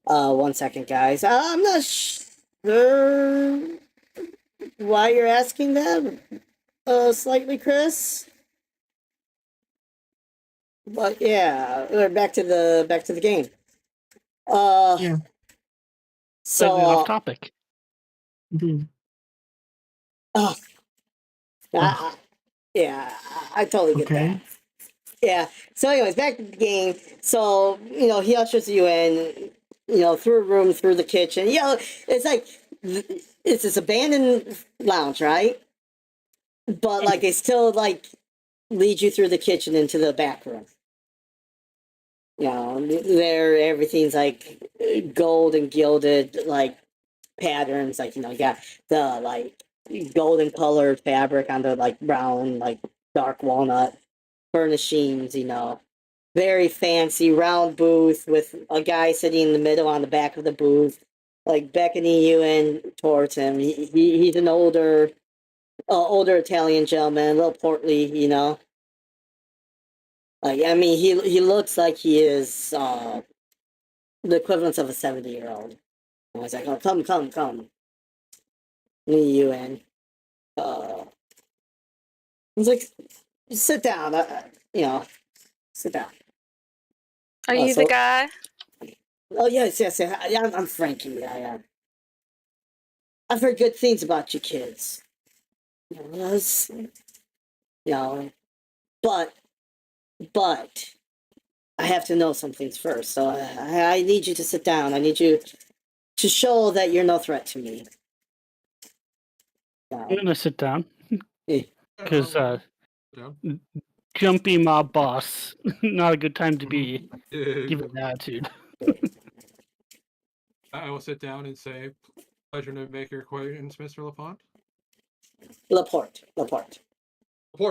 1 second, guys. I'm not sure why you're asking that. Slightly, Chris. But yeah, we're back to the game. Yeah. Slightly off So, topic. Indeed. oh, yeah, I totally get Okay. that. Yeah. So, anyways, back to the game. So, he ushers you in, through a room, through the kitchen. It's like it's this abandoned lounge, right? But like they still like lead you through the kitchen into the back room. There everything's like gold and gilded, like patterns. Like you got the like golden colored fabric on the like brown, like dark walnut furnishings. Very fancy round booth with a guy sitting in the middle on the back of the booth, like beckoning you in towards him. He's an older Italian gentleman, a little portly. Like I mean, he looks like he is the equivalent of a 70-year-old. I was like, oh, come, lead you in. He's like, sit down. Sit down. Are you the So- guy? Oh yes. I'm Frankie. I've heard good things about you kids. But I have to know some things first. So I need you to sit down. I need you to show that you're no threat to me. I'm gonna sit down Yeah, because I'll down. jumpy mob boss. Not a good time to be giving an attitude. I will sit down and say, pleasure to make your acquaintance, Mr. LaPont. Laporte. LaPorte,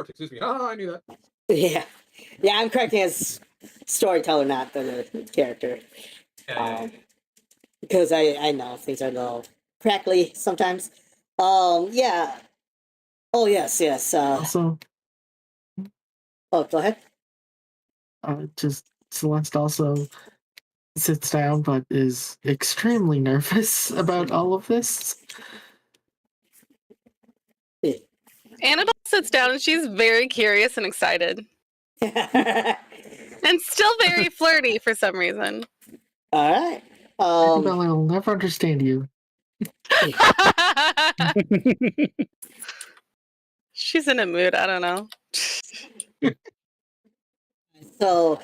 excuse me. Ah, I knew that. Yeah. I'm correcting as storyteller, not the character. Yeah. Because I know things are a little crackly sometimes. Yeah. Oh yes. Also, Oh, go ahead. just Celeste also sits down, but is extremely nervous about all of this. Annabelle sits down and she's very curious and excited. And still very flirty for some reason. All right. Annabelle, I'll never understand you. She's in a mood, I don't know. So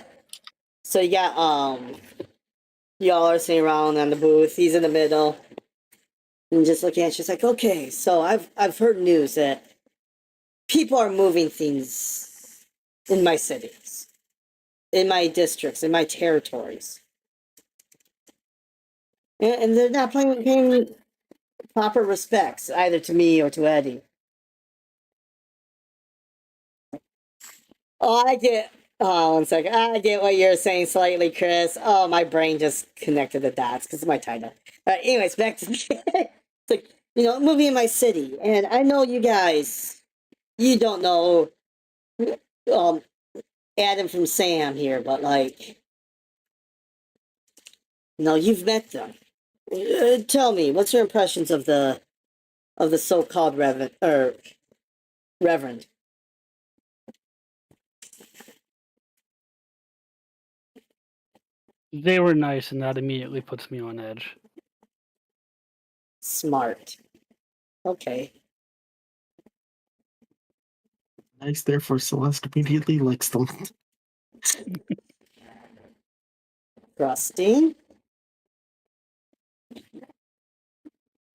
you got y'all are sitting around on the booth. He's in the middle, and just looking at. She's like, okay. So I've heard news that people are moving things in my cities, in my districts, in my territories, and they're not paying proper respects either to me or to Eddie. Oh, I get. Oh, 1 second. I get what you're saying slightly, Chris. Oh, my brain just connected the dots because of my title. Anyways, back to it's like moving in my city, and I know you guys. You don't know, Adam from Sam here, but like, you've met them. Tell me, what's your impressions of the so-called Reverend? They were nice, and that immediately puts me on edge. Smart. Okay. Nice, therefore Celeste immediately likes them. Trusting.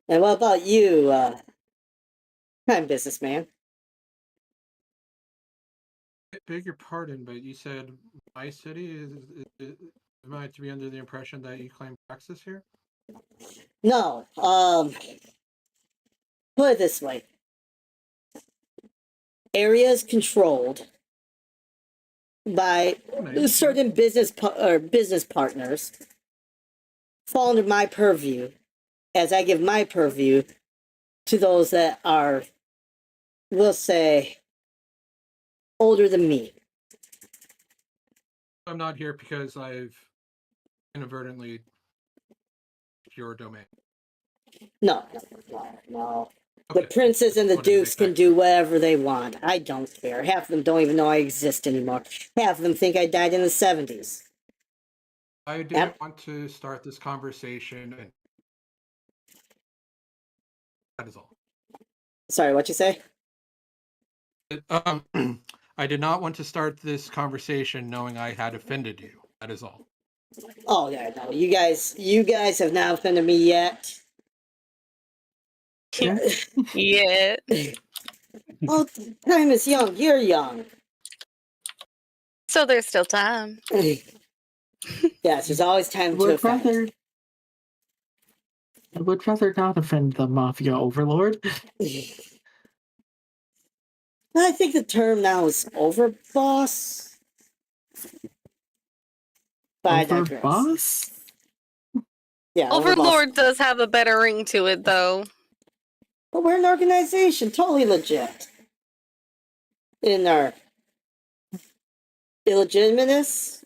And what about you, I'm businessman? I beg your pardon, but you said my city am I to be under the impression that you claim taxes here? No. Put it this way. Areas controlled by certain business partners fall under my purview, as I give my purview to those that are, we'll say, older than me. I'm not here because I've inadvertently your domain? No, no. The Okay. princes and the Wanted to make dukes can that do whatever they want. I don't care. Half of them don't even know I exist anymore. Half of them think I died in the 70s. I didn't want to start this conversation, and that is all. Sorry, what you say? I did not want to start this conversation knowing I had offended you. That is all. Oh yeah, no. You guys have not offended me yet. Yeah. Yeah. Oh, time is young. You're young. So there's still time. Yes, there's always I time to would offend. rather not offend the mafia overlord. I think the term now is overboss. But I digress. Overboss? Yeah, Overlord overboss. does have a better ring to it, though. But we're an organization, totally legit. In our illegitimateness,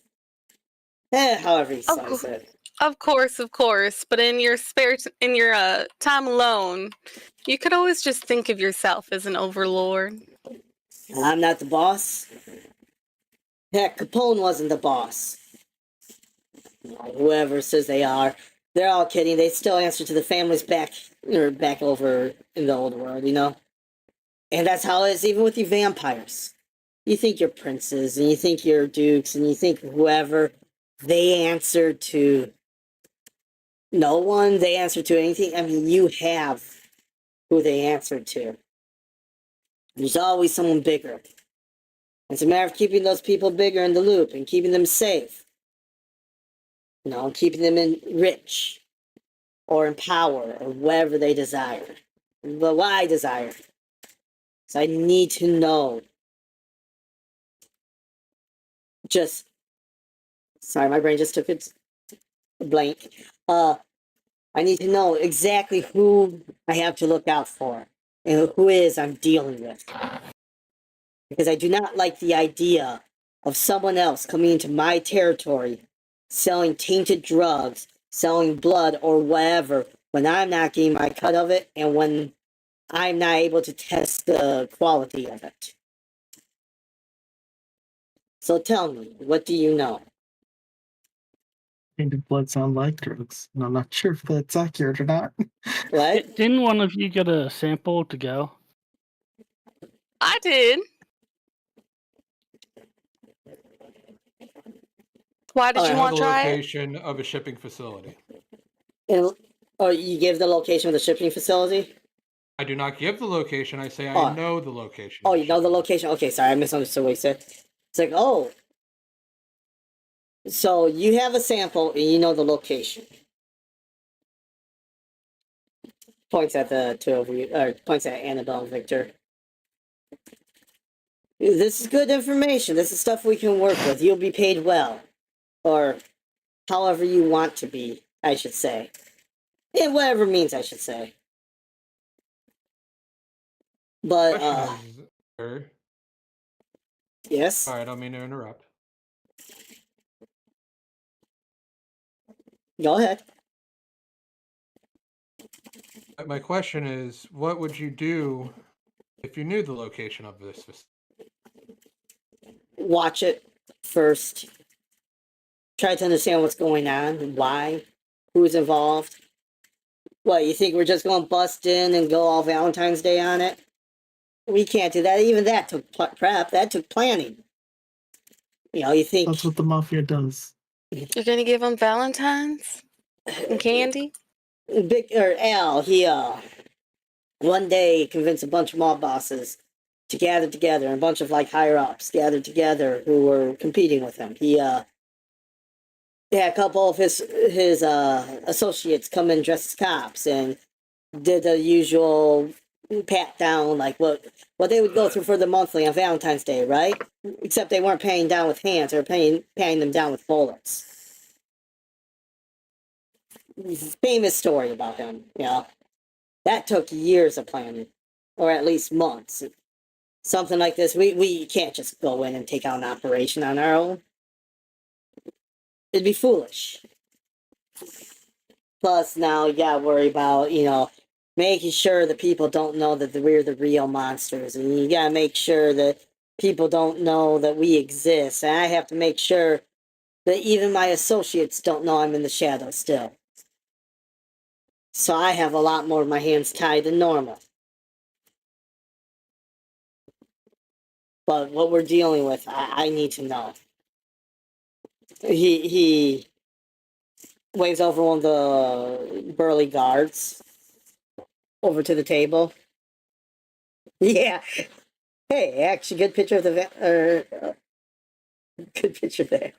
however he says it. Of course. But in your time alone, you could always just think of yourself as an overlord. I'm not the boss. Heck, Capone wasn't the boss. Whoever says they are, they're all kidding. They still answer to the families back over in the old world, you know? And that's how it is even with you vampires. You think you're princes, and you think you're dukes, and you think whoever, they answer to no one, they answer to anything. I mean, you have who they answer to. There's always someone bigger. It's a matter of keeping those people bigger in the loop and keeping them safe. You know, keeping them rich or in power or whatever they desire. But what I desire. So I need to know. Sorry, my brain just took a blank. I need to know exactly who I have to look out for and who it is I'm dealing with. Because I do not like the idea of someone else coming into my territory, selling tainted drugs, selling blood or whatever, when I'm not getting my cut of it and when I'm not able to test the quality of it. So tell me, what do you know? Tainted blood sound like drugs, and I'm not sure if that's accurate or not. What? Didn't one of you get a sample to go? I did. Why did Oh, you I have want the to try it? location of a shipping facility. And, or you give the location of the shipping facility? I do not give the location. I say I Oh. know the location. Oh, of you know the shipping. location? Okay, sorry, I misunderstood what you said. It's like, oh. So you have a sample and you know the location. Points at the two of you, or points at Annabelle and Victor. This is good information. This is stuff we can work with. You'll be paid well. Or however you want to be, I should say. In whatever means, I should say. But, Question is, sir. yes? Sorry, I don't mean to interrupt. Go ahead. But my question is, what would you do if you knew the location of this facility? Watch it first. Try to understand what's going on, why, who's involved. What, you think we're just going to bust in and go all Valentine's Day on it? We can't do that. Even that took prep. That took planning. You know, you think... That's what the mafia does. You're gonna give him Valentine's and candy? Al, he, one day convinced a bunch of mob bosses to gather together, and a bunch of, like, higher-ups gathered together who were competing with him. He had a couple of his associates come in dressed as cops and did the usual pat down, like what they would go through for the monthly on Valentine's Day, right? Except they weren't paying down with hands, they were paying them down with bullets. Famous story about him, you know. That took years of planning, or at least months. Something like this, we can't just go in and take out an operation on our own. It'd be foolish. Plus, now you gotta worry about, making sure that people don't know that we're the real monsters. And you gotta make sure that people don't know that we exist. And I have to make sure that even my associates don't know I'm in the shadows still. So I have a lot more of my hands tied than normal. But what we're dealing with, I need to know. He waves over one of the burly guards over to the table. Yeah. Hey, actually, good picture of the good picture there.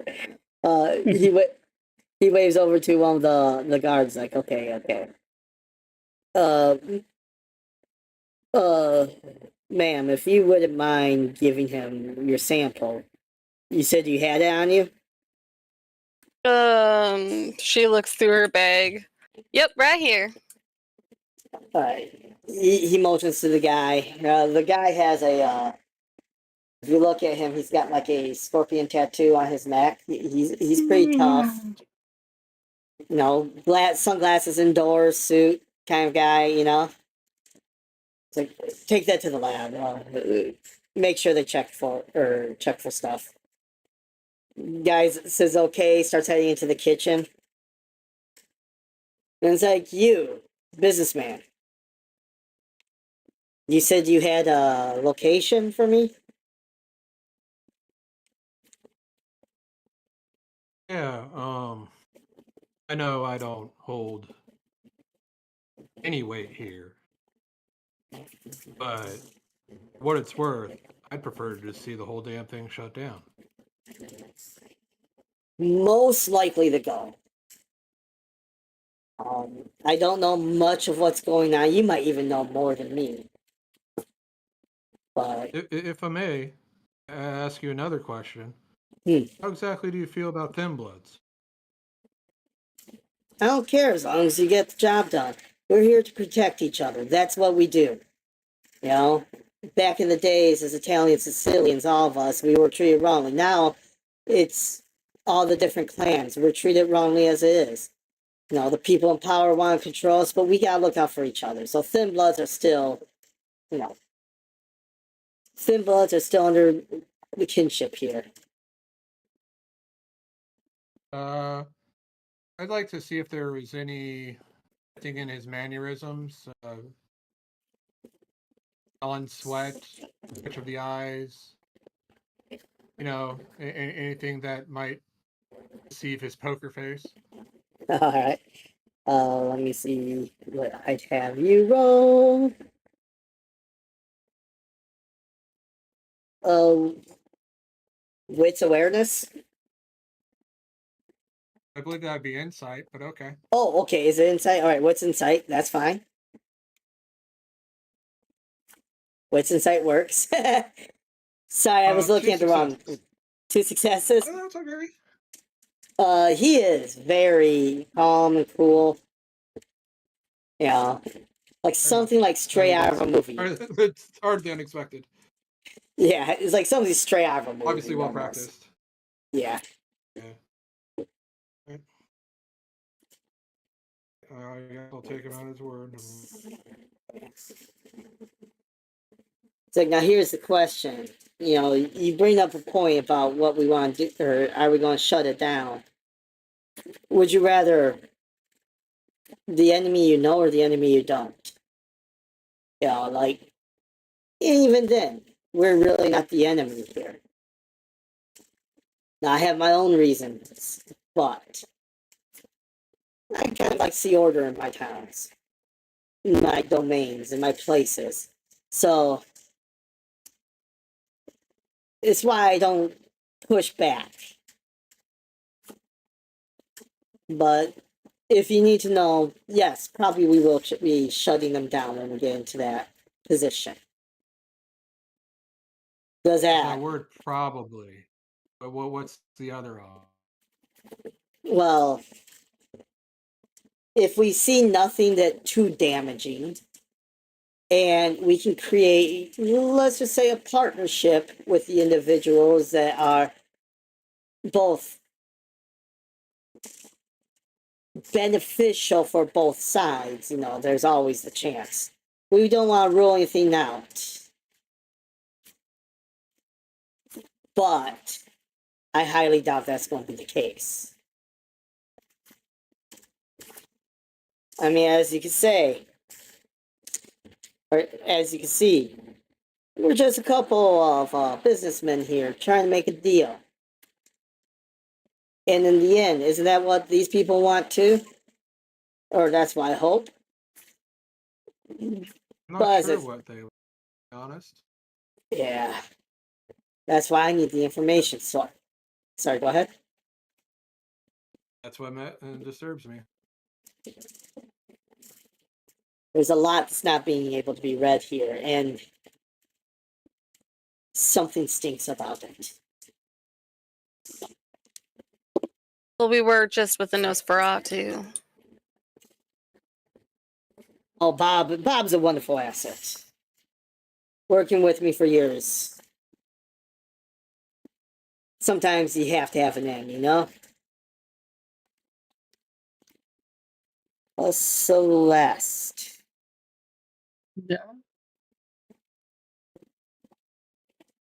He waves over to one of the guards, like, okay. Uh, ma'am, if you wouldn't mind giving him your sample. You said you had it on you? She looks through her bag. Yep, right here. Alright. He motions to the guy. The guy has if you look at him, he's got like a scorpion tattoo on his neck. He's pretty tough. Sunglasses indoors, suit kind of guy, It's like, take that to the lab. Make sure they check for stuff. Guys says okay, starts heading into the kitchen. And it's like, you, businessman. You said you had a location for me? Yeah, I know I don't hold any weight here, but for what it's worth, I'd prefer to just see the whole damn thing shut down. Most likely to go. I don't know much of what's going on. You might even know more than me. But If I may ask you another question, how exactly do you feel about Thin Bloods? I don't care as long as you get the job done. We're here to protect each other. That's what we do. Back in the days as Italian Sicilians, all of us, we were treated wrongly. Now it's all the different clans. We're treated wrongly as it is. The people in power want to control us, but we gotta look out for each other. So Thin Bloods are still, Thin Bloods are still under the kinship here. I'd like to see if there was anything in his mannerisms. Sullen sweat, twitch of the eyes. Anything that might deceive his poker face. All right. Let me see what I'd have you roll. Wits awareness. I believe that'd be insight, but okay. Oh, okay. Is it insight? All right. What's insight? That's fine. What's insight works. Sorry, I was looking at the wrong. 2 successes. Oh, that's okay. He is very calm and cool. Like something like straight out of a movie. It's hardly unexpected. Yeah, it's like something straight out of a movie. Obviously well almost. practiced. Yeah. I'll take him at his word. It's like, now here's the question. You bring up a point about what we want to do, or are we going to shut it down? Would you rather the enemy you know or the enemy you don't? Even then, we're really not the enemy here. Now, I have my own reasons, but I kind of like to see order in my towns, in my domains, in my places. So it's why I don't push back. But if you need to know, yes, probably we will be shutting them down when we get into that position. Does that? That word probably. But what's the other Well, if we see nothing that too damaging, and we can create, let's just say, a partnership with the individuals that are both beneficial for both sides. You know, there's always the chance. We don't want to rule anything out. But I highly doubt that's going to be the case. I mean, as you can say, or as you can see, we're just a couple of businessmen here trying to make a deal. And in the end, isn't that what these people want too? Or that's what I hope. I'm not But sure what they would, to be honest. Yeah. That's why I need the information. So, sorry, go ahead. That's what disturbs me. There's a lot that's not being able to be read here, and something stinks about it. Well, we were just with the Nosferatu. Oh, Bob's a wonderful asset. Working with me for years. Sometimes you have to have an end, you know? Oh, Celeste. Yeah.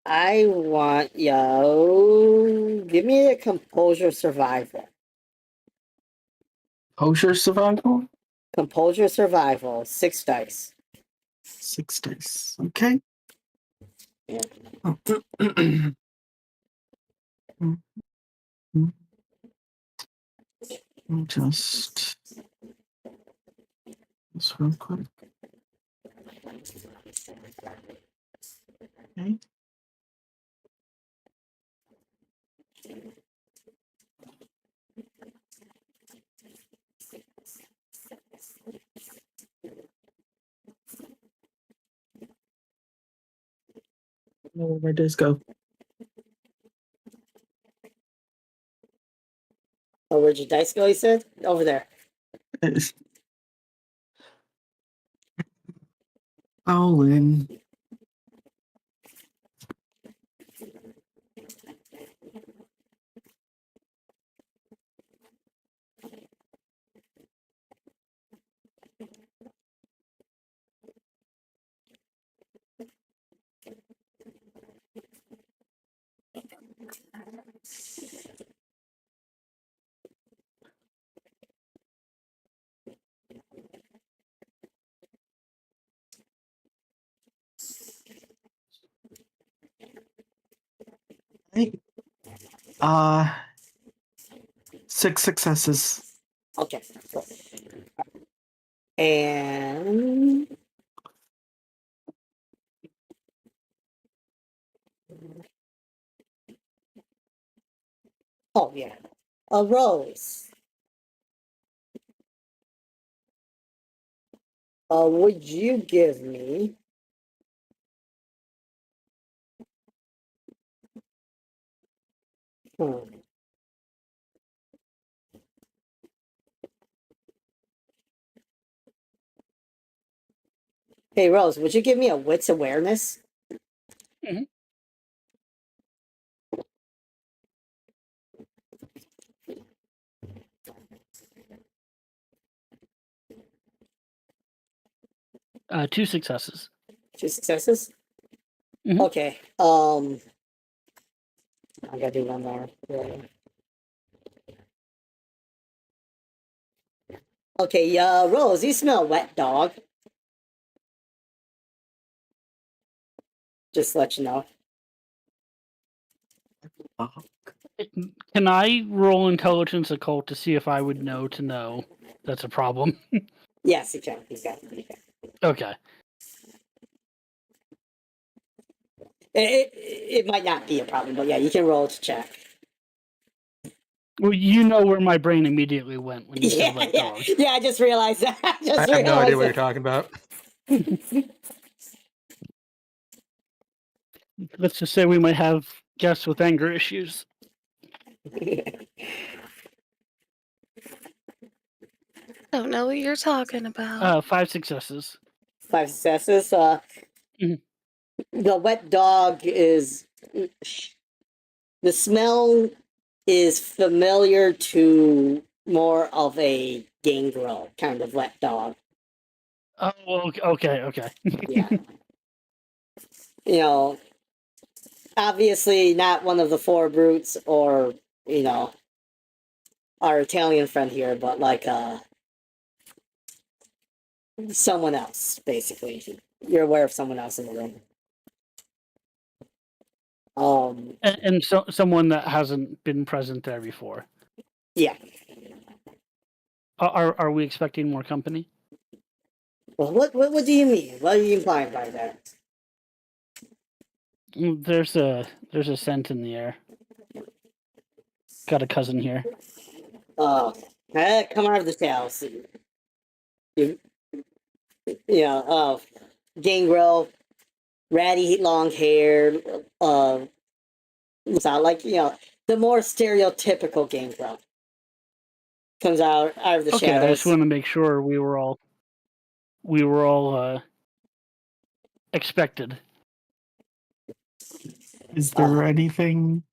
I want you. Give me a composure survival. Kosher survival? Composure survival, 6 dice. 6 dice. Okay. Yeah. Just this real quick. Okay. Where my dice go? Oh, where'd your dice go, you said? Over there. All in. Right. 6 successes. Okay. Cool. And oh yeah, a rose. Would you give me hmm. Hey Rose, would you give me a wits awareness? 2 successes. 2 successes? Mhm. Okay. I gotta do one more. Yeah. Okay, Rose, you smell wet dog. Just to let you know. Can I roll intelligence occult to see if I would know to know that's a problem? Yes, you can. You can. You can. Okay. It might not be a problem, but yeah, you can roll to check. Well, you know where my brain immediately went when you Yeah, said wet yeah, dog. yeah. I just realized that. I I have no idea what you're talking about. Let's just say we might have guests with anger issues. Don't know what you're talking about. 5 successes. 5 successes. Mhm. The wet dog is the smell is familiar to more of a gangrel kind of wet dog. Oh, okay. Yeah. You know, obviously not one of the four brutes or, you know, our Italian friend here, but like someone else, basically. You're aware of someone else in the room. And so someone that hasn't been present there before. Yeah. Are we expecting more company? Well, what do you mean? What are you implying by that? There's a scent in the air. Got a cousin here. Oh, come out of the house. Gangrel, ratty long hair, looks out like, the more stereotypical gangrel. Comes out of the Okay, shadows. I just want to make sure we were all expected. Is there anything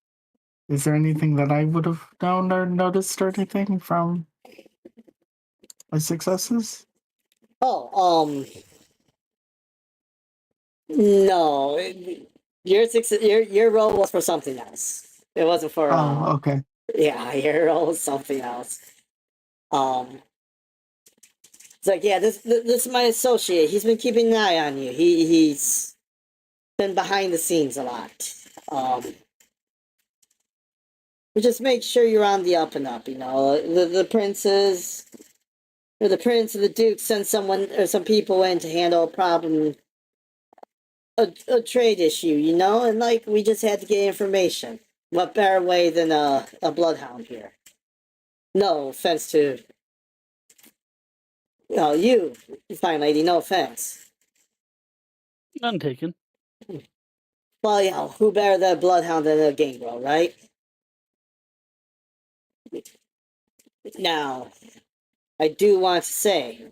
that I would have known or noticed or anything from my successes? Oh, no. Your role was for something else. It wasn't for Oh, okay. yeah, your role was something else. It's like, yeah, this is my associate. He's been keeping an eye on you. He's been behind the scenes a lot. But just make sure you're on the up and up, the princes or the prince or the duke send someone or some people in to handle a problem, a trade issue, and like we just had to get information. What better way than a bloodhound here? No offense to you, fine lady, no offense. None taken. Well, who better than a bloodhound than a gangrel, right? Now, I do want to say,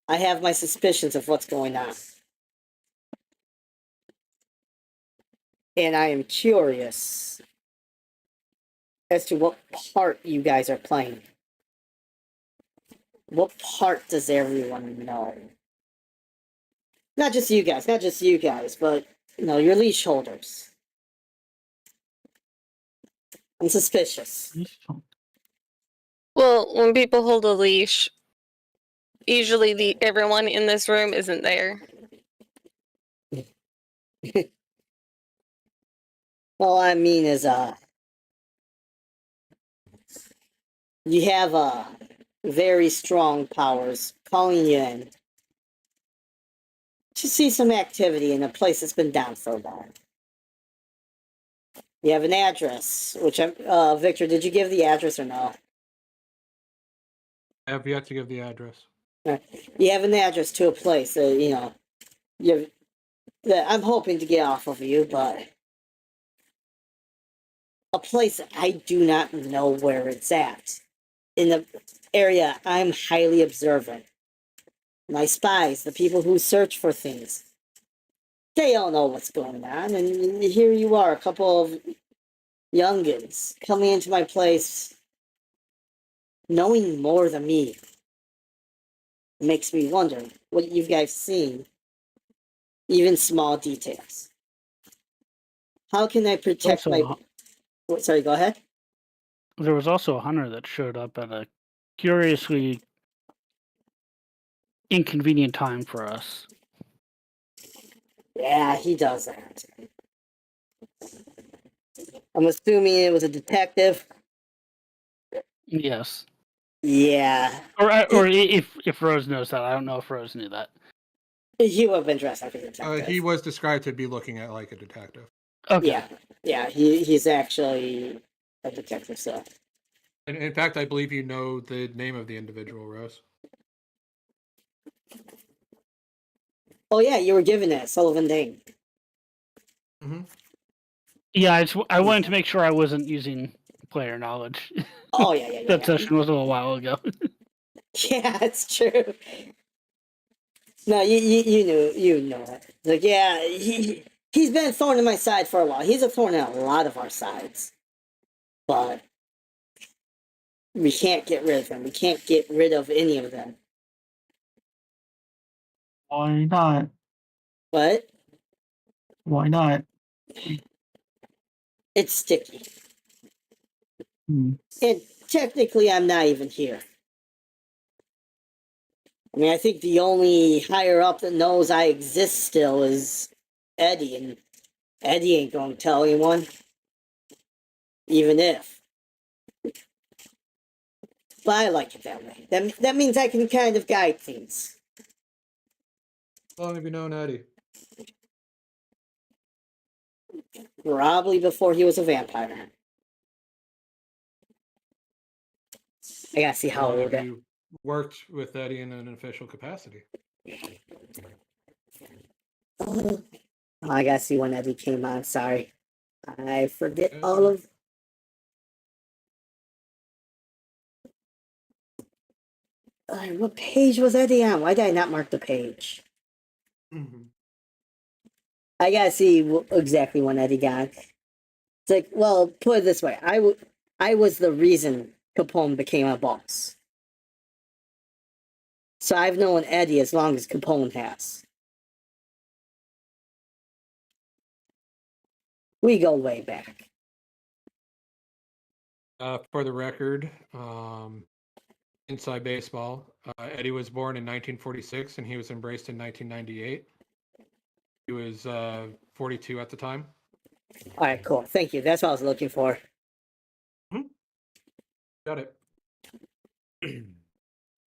I have my suspicions of what's going on. And I am curious as to what part you guys are playing. What part does everyone know? Not just you guys, but, your leash holders. I'm suspicious. Well, when people hold a leash, usually everyone in this room isn't there. All I mean is, you have, very strong powers calling you in to see some activity in a place that's been down for a while. You have an address, which Victor, did you give the address or no? I have yet to give the address. You have an address to a place that, that I'm hoping to get off of you, but a place I do not know where it's at. In the area I'm highly observant. My spies, the people who search for things, they all know what's going on, and here you are, a couple of youngins coming into my place, knowing more than me. Makes me wonder what you guys seen, even small details. How can I protect Also, Sorry, go ahead. there was also a hunter that showed up at a curiously inconvenient time for us. Yeah, he does that. I'm assuming it was a detective. Yes. Yeah. Or if Rose knows that, I don't know if Rose knew that. He would have been dressed like a detective. He was described to be looking at like a detective. Okay. Yeah. He's actually a detective. So. And in fact, I believe you know the name of the individual, Rose. Oh yeah, you were given it, Sullivan Dane. Mm-hmm. Yeah, I wanted to make sure I wasn't using player knowledge. Oh yeah. That session was a little while ago. Yeah, it's true. No, you know it. Like, yeah, he's been a thorn in my side for a while. He's a thorn in a lot of our sides. But we can't get rid of them. We can't get rid of any of them. Why not? But Why not? it's sticky. Hmm. And technically, I'm not even here. I mean, I think the only higher up that knows I exist still is Eddie, and Eddie ain't gonna tell anyone. Even if. But I like it that way. That means I can kind of guide things. How long have you known Eddie? Probably before he was a vampire. I gotta see how long old have you worked with Eddie in an official capacity? I gotta see when Eddie came on. Sorry. I forget Okay. all of. What page was Eddie on? Why did I not mark the page? Mhm. I gotta see exactly when Eddie got. It's like, well, put it this way: I was the reason Capone became a boss. So I've known Eddie as long as Capone has. We go way back. For the record, inside baseball, Eddie was born in 1946 and he was embraced in 1998. He was 42 at the time. All right, cool. Thank you. That's what I was looking for. Got it.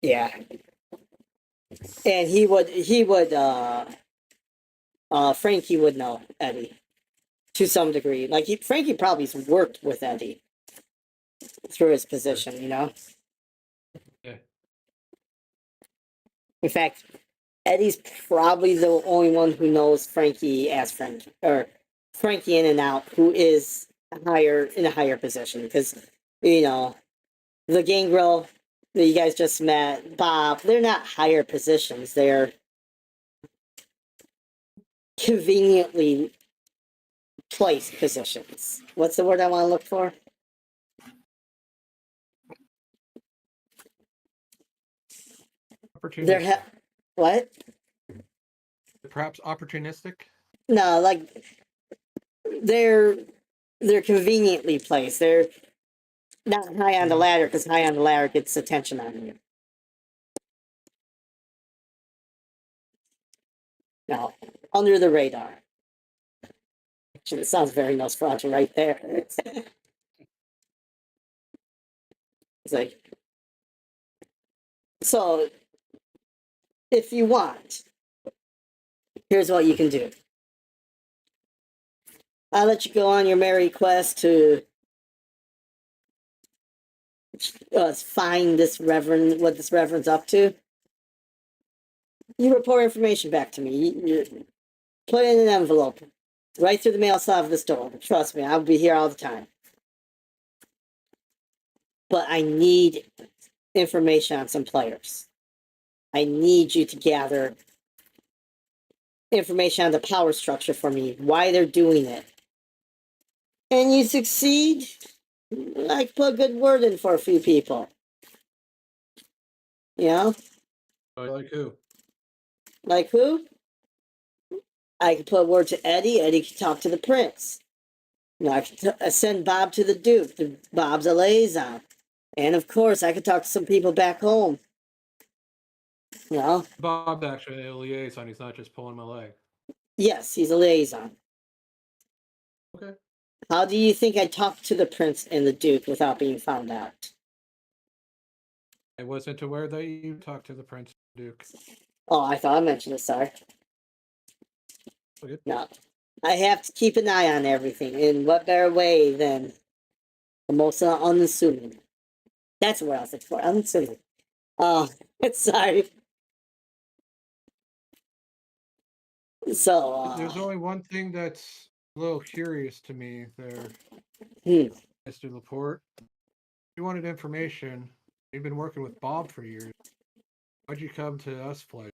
Yeah. And Frankie would know Eddie to some degree. Like Frankie probably's worked with Eddie through his position, you know? Yeah. In fact, Eddie's probably the only one who knows Frankie as Frankie, or Frankie in and out, who is in a higher position. Because, you know, the Gangrel that you guys just met, Bob, they're not higher positions. They're conveniently placed positions. What's the word I want to look for? They're Opportunistic. what? Perhaps opportunistic. No, like they're conveniently placed. They're not high on the ladder because high on the ladder gets attention on you. No, under the radar. Actually, it sounds very Nosferatu right there. It's like, so if you want, here's what you can do. I'll let you go on your merry quest to find this reverend, what this reverend's up to. You report information back to me. You put it in an envelope, right through the mail slot of this door. Trust me, I'll be here all the time. But I need information on some players. I need you to gather information on the power structure for me, why they're doing it. And you succeed, I can put a good word in for a few people. You know? Like who? Like who? I can put a word to Eddie. Eddie can talk to the prince. You know, I can send Bob to the Duke. Bob's a liaison. And of course, I could talk to some people back home. You know? Bob's actually a liaison. He's not just pulling my leg. Yes, he's a liaison. Okay. How do you think I talked to the prince and the Duke without being found out? I wasn't aware that you talked to the Prince Duke. Oh, I thought I mentioned it, sorry. Okay. No. I have to keep an eye on everything. In what better way than the most unassuming? That's what I was looking for. Unassuming. Oh, sorry. So, There's only one thing that's a little curious to me there, hmm. Mr. Laporte. You wanted information. You've been working with Bob for years. Why'd you come to us, Flight?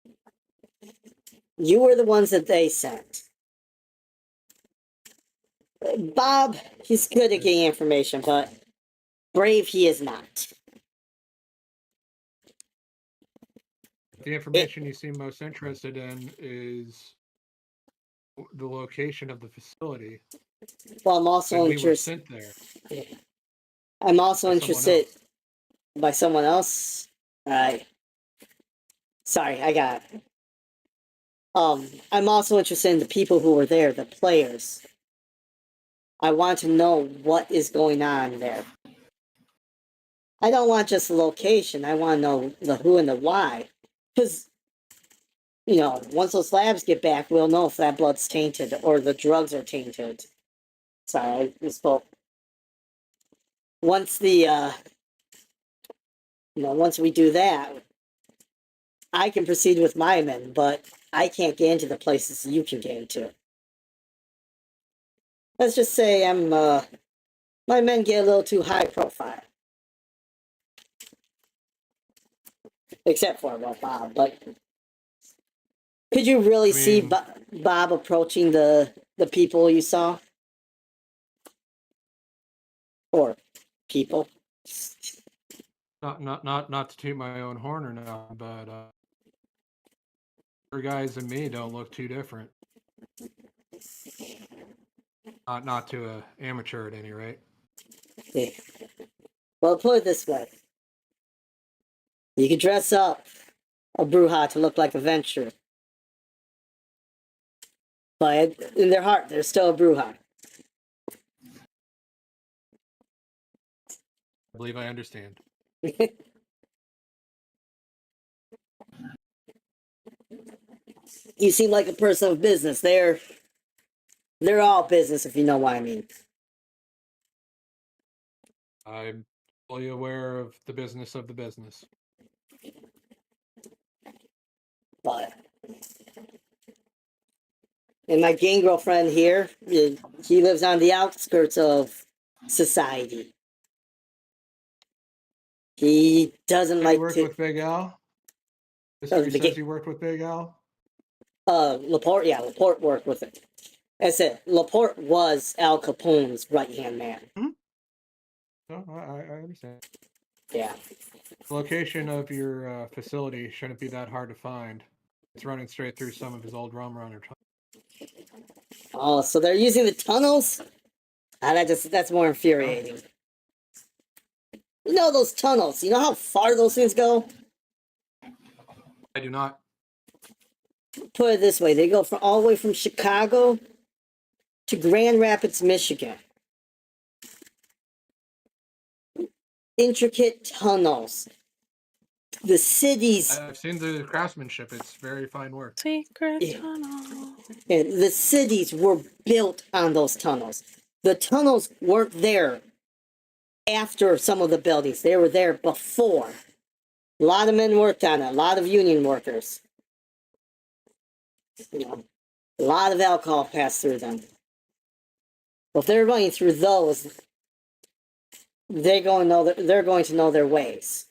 You were the ones that they sent. Bob, he's good at getting information, but brave he is not. the information you seem most interested in is the location of the facility. Well, I'm also And we were interested. sent there I'm also by someone interested else. by someone else. Sorry, I got it. I'm also interested in the people who were there, the players. I want to know what is going on there. I don't want just the location. I want to know the who and the why. Because, once those labs get back, we'll know if that blood's tainted or the drugs are tainted. Sorry, I spoke. Once once we do that, I can proceed with my men, but I can't get into the places you can get into. Let's just say my men get a little too high profile. Except for Bob, but could you really see Bob approaching the people you saw? Or people? Not to toot my own horn or nothing, but your guys and me don't look too different. Not to a amateur at any rate. Yeah. Well, put it this way. You could dress up a Bruja to look like a Venture. But in their heart, they're still a Bruja. I believe I understand. You seem like a person of business. They're all business, if you know what I mean. I'm fully aware of the business of the business. But and my gang girlfriend here, he lives on the outskirts of society. He doesn't like work to. with Big Al? the History big- says he worked with Big Al? Laporte, yeah, Laporte worked with it. That's it. Laporte was Al Capone's right-hand man. No, I understand. Yeah. The location of your facility shouldn't be that hard to find. It's running straight through some of his old rum runner. Oh, so they're using the tunnels? That's more infuriating. You know those tunnels. You know how far those things go? I do not. Put it this way, they go from all the way from Chicago to Grand Rapids, Michigan. Intricate tunnels. The cities, I've seen the craftsmanship. It's very fine work. Secret Yeah. tunnel. and the cities were built on those tunnels. The tunnels weren't there after some of the buildings. They were there before. A lot of men worked on it, a lot of union workers. A lot of alcohol passed through them. Well, if they're running through those, they're going to know their ways.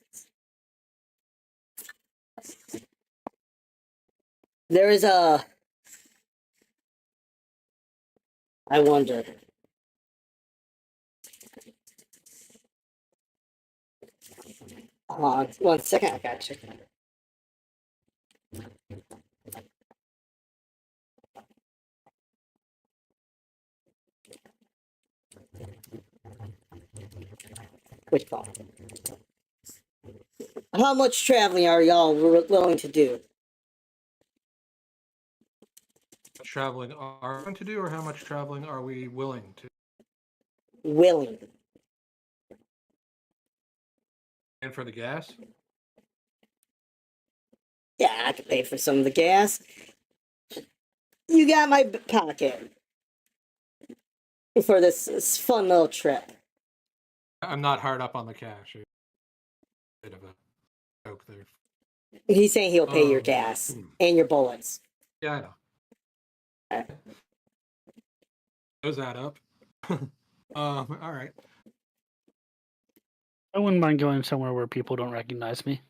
There is I wonder. Hold on 1 second, I gotta check it. Which call? How much traveling are y'all willing to do? How much traveling are we going to do, or how much traveling are we willing to? Willing. And for the gas? Yeah, I could pay for some of the gas. You got my pocket for this fun little trip. I'm not hard up on the cash. Bit of a joke there. He's saying he'll pay your Um, gas and your bullets. Yeah, I know. Alright. Those add up. All right. I wouldn't mind going somewhere where people don't recognize me.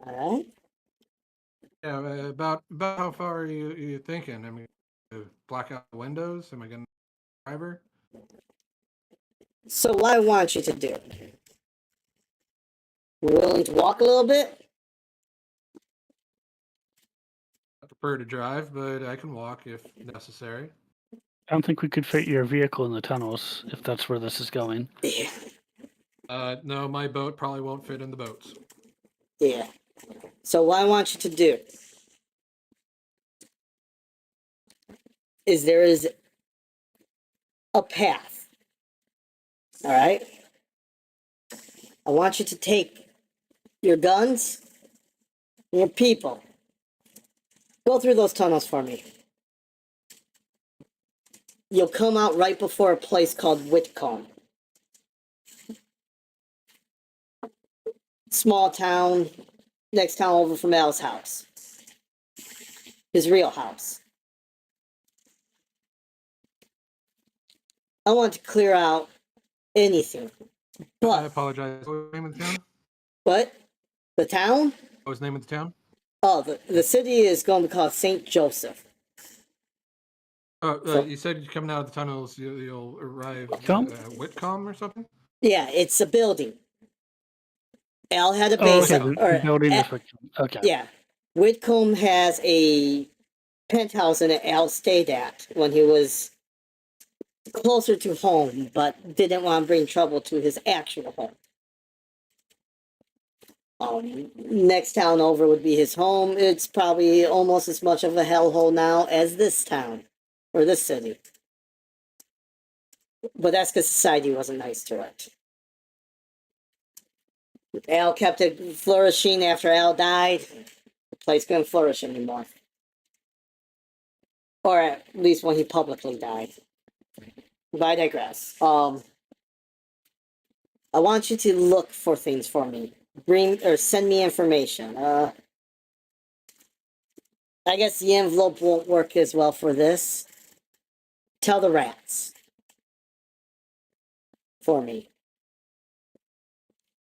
All right. Yeah, about how far are you thinking? I mean, black out the windows? Am I going to driver? So what I want you to do? Willing to walk a little bit? prefer to drive, but I can walk if necessary. I don't think we could fit your vehicle in the tunnels if that's where this is going. Yeah. No, my boat probably won't fit in the boats. Yeah. So what I want you to do is there is a path. All right? I want you to take your guns, your people. Go through those tunnels for me. You'll come out right before a place called Whitcomb. Small town, next town over from Al's house. His real house. I want to clear out anything. I But, apologize. What was the name of the town? but, the town? What was the name of the town? Oh, the city is going to be called St. Joseph. Oh, So- you said you're coming out of the tunnels. You'll arrive Whitcomb? at Whitcomb or something? Yeah, it's a building. Al had a Oh, base. okay. The building is okay. Yeah. Whitcomb has a penthouse in it Al stayed at when he was closer to home, but didn't want to bring trouble to his actual home. Next town over would be his home. It's probably almost as much of a hellhole now as this town or this city. But that's because society wasn't nice to it. Al kept it flourishing after Al died. The place couldn't flourish anymore. Or at least when he publicly died. But I digress. I want you to look for things for me. Bring or send me information. I guess the envelope won't work as well for this. Tell the rats. For me.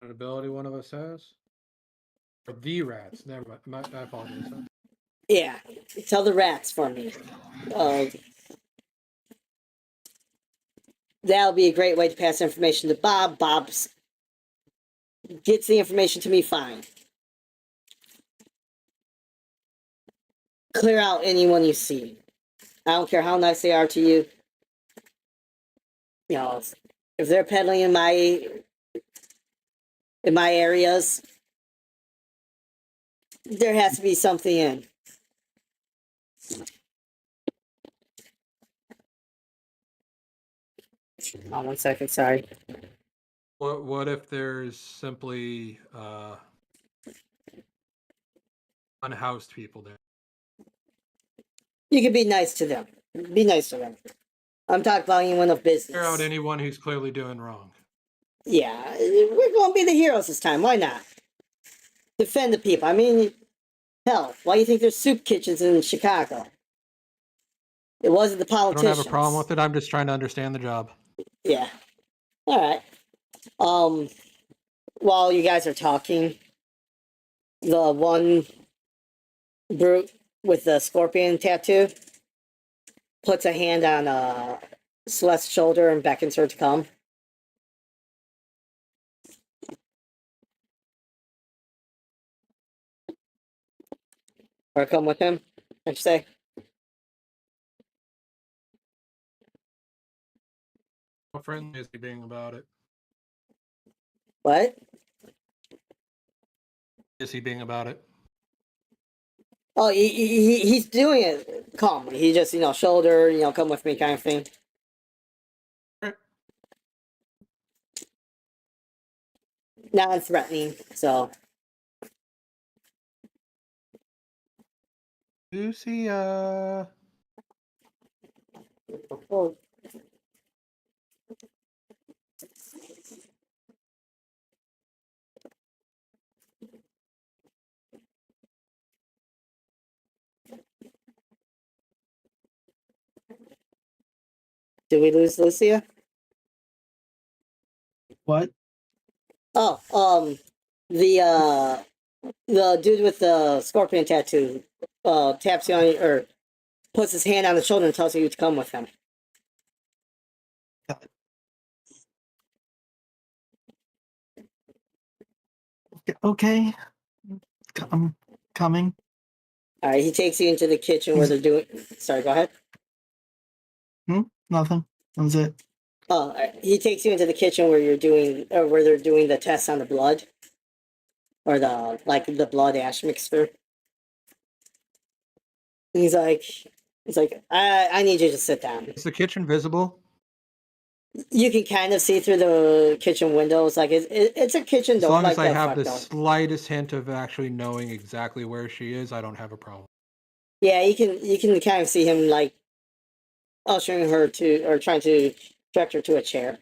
An ability one of us has? Or the rats. Never mind. I apologize. Yeah. Tell the rats for me. That'll be a great way to pass information to Bob. Bob's gets the information to me fine. Clear out anyone you see. I don't care how nice they are to you. You know, if they're peddling in my areas, there has to be something in. Oh, 1 second, sorry. What if there's simply unhoused people there? You can be nice to them. Be nice to them. I'm talking about anyone of business. Clear out anyone who's clearly doing wrong. Yeah, we're going to be the heroes this time. Why not? Defend the people. I mean, hell, why do you think there's soup kitchens in Chicago? It wasn't the I politicians. don't have a problem with it. I'm just trying to understand the job. Yeah. All right. While you guys are talking, the one brute with the scorpion tattoo puts a hand on Celeste's shoulder and beckons her to come. Or come with him, I should say. How friendly is he being about it? What? Is he being about it? Oh, he's doing it calmly. He just, shoulder, come with me kind of thing. Alright. Non-threatening, so. Lucy, Oh, did we lose Lucia? What? Oh, the dude with the scorpion tattoo taps you on or puts his hand on the shoulder and tells you to come with him. Okay. I'm coming. All right, he takes you into the kitchen where they're doing. Sorry, go ahead. Nothing. That was it. Oh, he takes you into the kitchen where you're doing, or where they're doing the tests on the blood, or the blood ash mixture. He's like, I need you to sit down. Is the kitchen visible? You can kind of see through the kitchen windows. Like it's a kitchen As door. long like as I the have front the door. slightest hint of actually knowing exactly where she is, I don't have a problem. Yeah, you can kind of see him like ushering her to, or trying to direct her to a chair.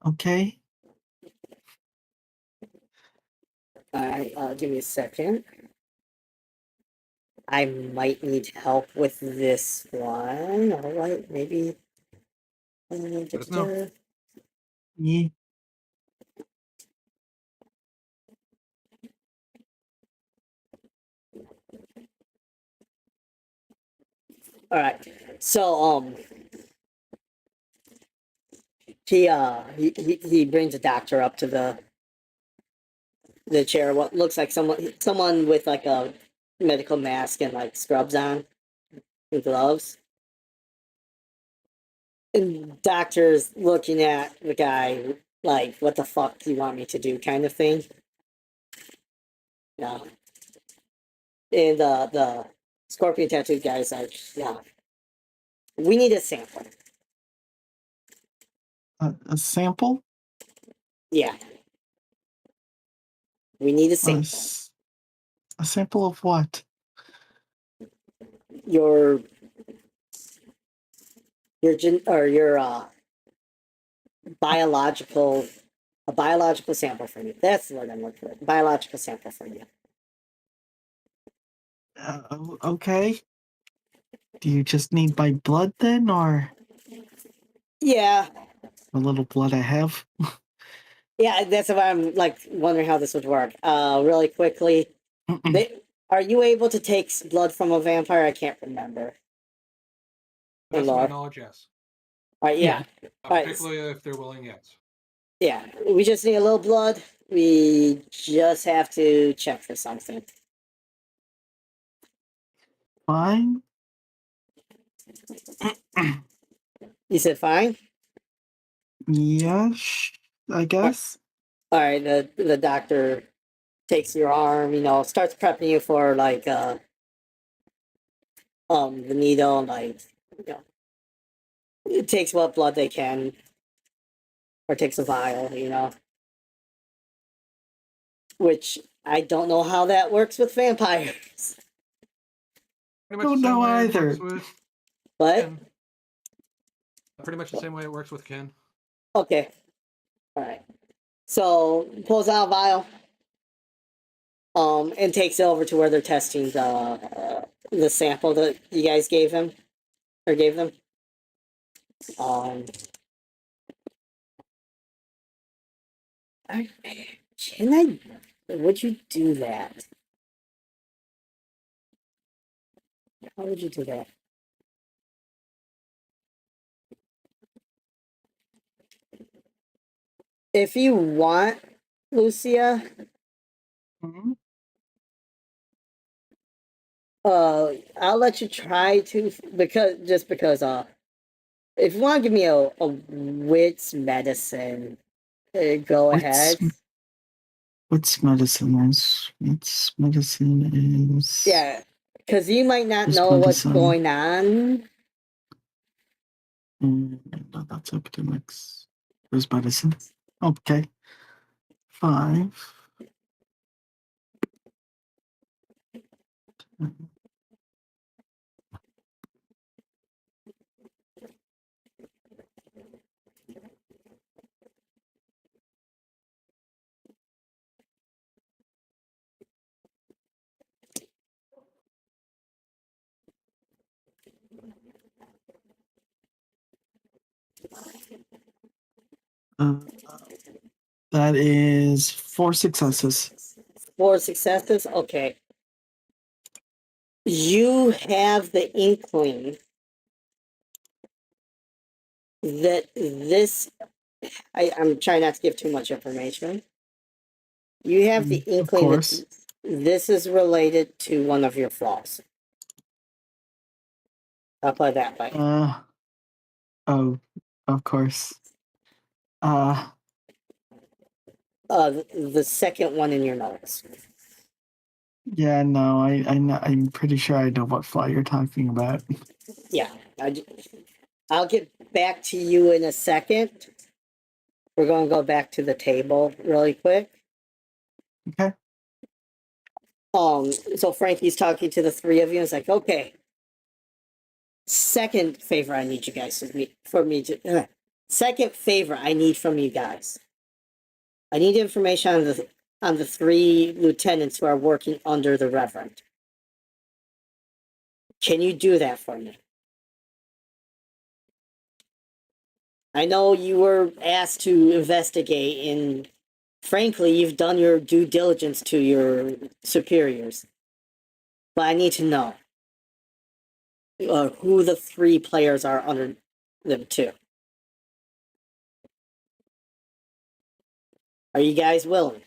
Okay. All right, give me a second. I might need help with this one. All right, maybe. us know. Yeah. All right, so he brings a doctor up to the chair. What looks like someone with like a medical mask and like scrubs on and gloves. And doctor's looking at the guy like, what the fuck do you want me to do, kind of thing. Yeah. And the scorpion tattooed guy's like, yeah, we need a sample. A sample? Yeah. We need a A, sample. a sample of what? Your biological, a biological sample for you. That's the word I'm looking for. Biological sample for you. Okay. Do you just need my blood then, or Yeah. a little blood I have? Yeah, that's why I'm like wondering how this would work. Really quickly. Are you able to take blood from a vampire? I can't remember. That's my knowledge, yes. All right, yeah. All right. Particularly if they're willing, yes. Yeah, we just need a little blood. We just have to check for something. Fine. You said fine? Yes, I guess. All right, the doctor takes your arm, starts prepping you for like the needle, like, it takes what blood they can, or takes a vial, which I don't know how that works with vampires. Pretty Don't the same know way it either. works with But Ken. Pretty much the same way it works with Ken. okay, all right. So pulls out a vial, and takes it over to where they're testing the sample that you guys gave him, or gave them. Would you do that? How would you do that? If you want, Lucia, Mhm. I'll let you try to, because if you want to give me a wit's medicine, go ahead. What's medicine is? What's medicine is? Yeah, because you might not What's know what's medicine? going on. No, that's academics. There's medicine. Okay. 5. That is 4 successes. 4 successes? Okay. You have the inkling that this I'm trying not to give too much information. You have the Of inkling course. that this is related to one of your flaws. I'll put it that way. Oh, of course. The second one in your notes. Yeah, no, I know, I'm pretty sure I know what fly you're talking about. Yeah, I'll get back to you in a second. We're going to go back to the table really quick. Okay. So Frankie's talking to the three of you. It's like, okay. Second favor I need you guys second favor I need from you guys. I need information on the three lieutenants who are working under the Reverend. Can you do that for me? I know you were asked to investigate, and frankly, you've done your due diligence to your superiors. But I need to know who the three players are under them too. Are you guys willing?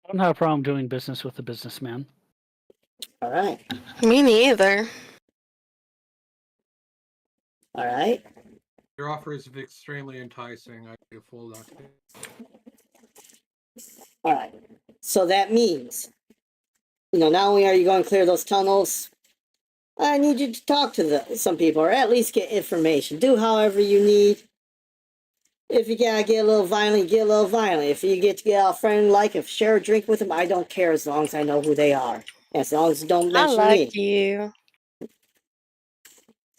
I don't have a problem doing business with a businessman. All right. Me neither. All right. Your offer is extremely enticing. I do full document. All right. So that means, not only are you going to clear those tunnels, I need you to talk to some people, or at least get information. Do however you need. If you gotta get a little violent, get a little violent. If you get to get all friendly, like, if share a drink with them, I don't care as long as I know who they are. As long as you don't I mention like me. you.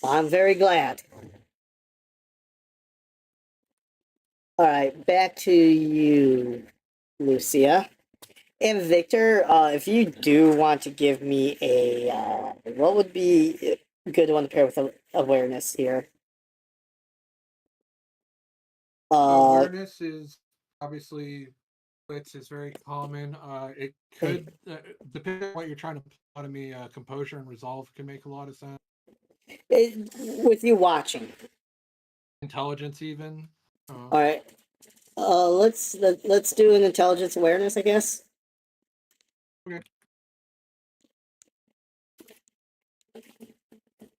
I'm very glad. All right, back to you, Lucia. And Victor, if you do want to give me a, what would be a good one to pair with awareness here? Awareness is obviously wits is very common. It could depend on what you're trying to plot to me. Composure and resolve can make a lot of sense. With you watching. Intelligence, even. All right. Let's do an intelligence awareness, I guess. Okay.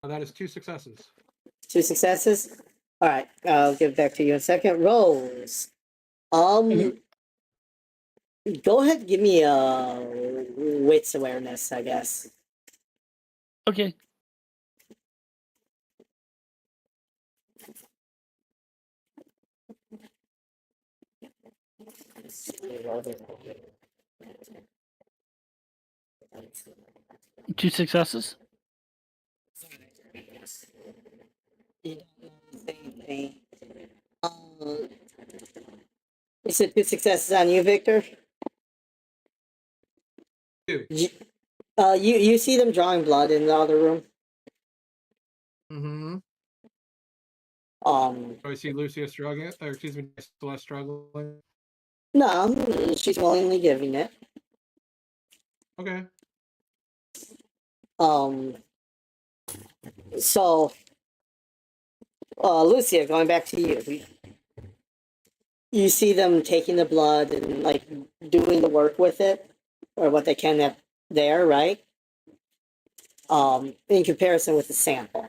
That is 2 successes. 2 successes. All right. I'll give it back to you in a second. Rose. Go ahead. And give me a wits awareness, I guess. Okay. Two successes. You said 2 successes on you, Victor? 2. You see them drawing blood in the other room. Mm-hmm. Um, So I see Lucia struggling, or excuse me, Celeste struggling. no, she's willingly giving it. Okay. So, Lucia, going back to you. You see them taking the blood and, like, doing the work with it, or what they can there, right? In comparison with the sample.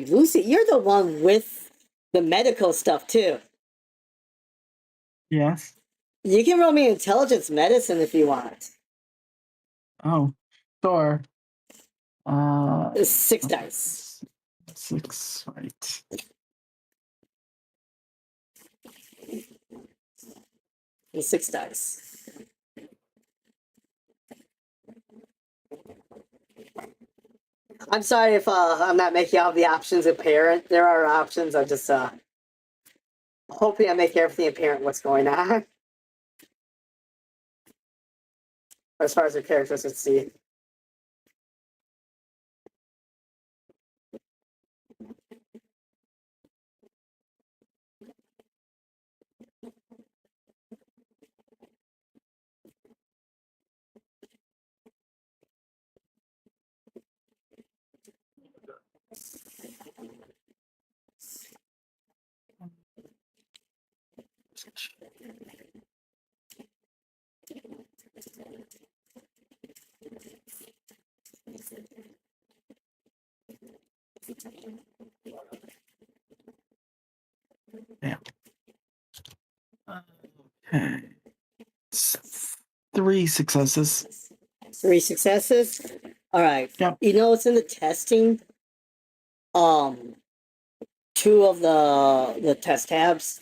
Lucy, you're the one with the medical stuff too. Yes. You can roll me intelligence medicine if you want. Oh, sure. 6 dice. 6, right. It's 6 dice. I'm sorry if I'm not making all the options apparent. There are options. I'm just hoping I make everything apparent what's going on. As far as the characters can see. Okay. 3 successes. 3 successes. All right. Yep. You know it's in the testing. 2 of the test tabs.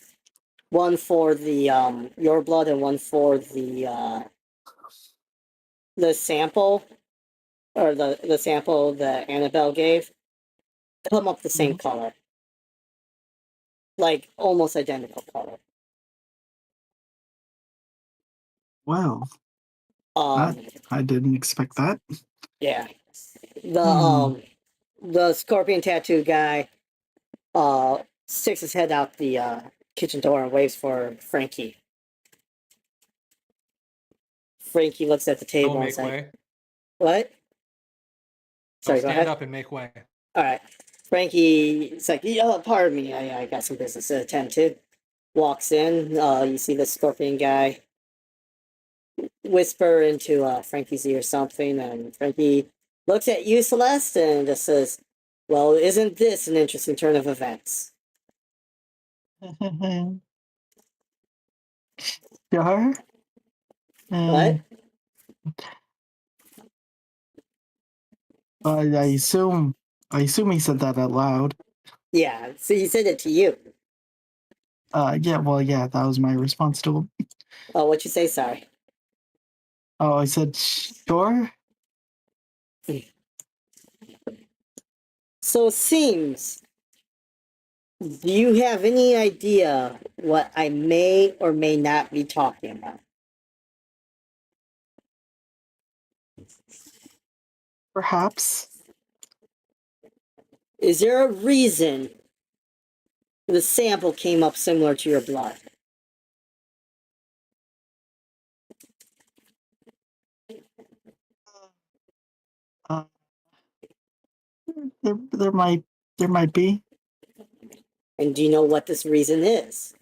One for the your blood and one for the sample, or the sample that Annabelle gave. Come up the same color. Like almost identical color. Wow. Um I didn't expect that. yeah. The scorpion tattoo guy sticks his head out the kitchen door and waves for Frankie. Frankie looks at the I'll table and make says, way. "What?" Sorry, I'll go stand ahead. up and make way. All right. Frankie's like, "Yeah, pardon me, I got some business to attend to." Walks in. You see the scorpion guy whisper into Frankie's ear something, and Frankie looks at you, Celeste, and just says, "Well, isn't this an interesting turn of events?" Sure. What? I assume he said that out loud. Yeah, so he said it to you. Yeah, well, yeah, that was my response to him. Oh, what'd you say? Sorry. Oh, I said, sure? So it seems, do you have any idea what I may or may not be talking about? Perhaps. Is there a reason the sample came up similar to your blood? Uh, there might be. And do you know what this reason is?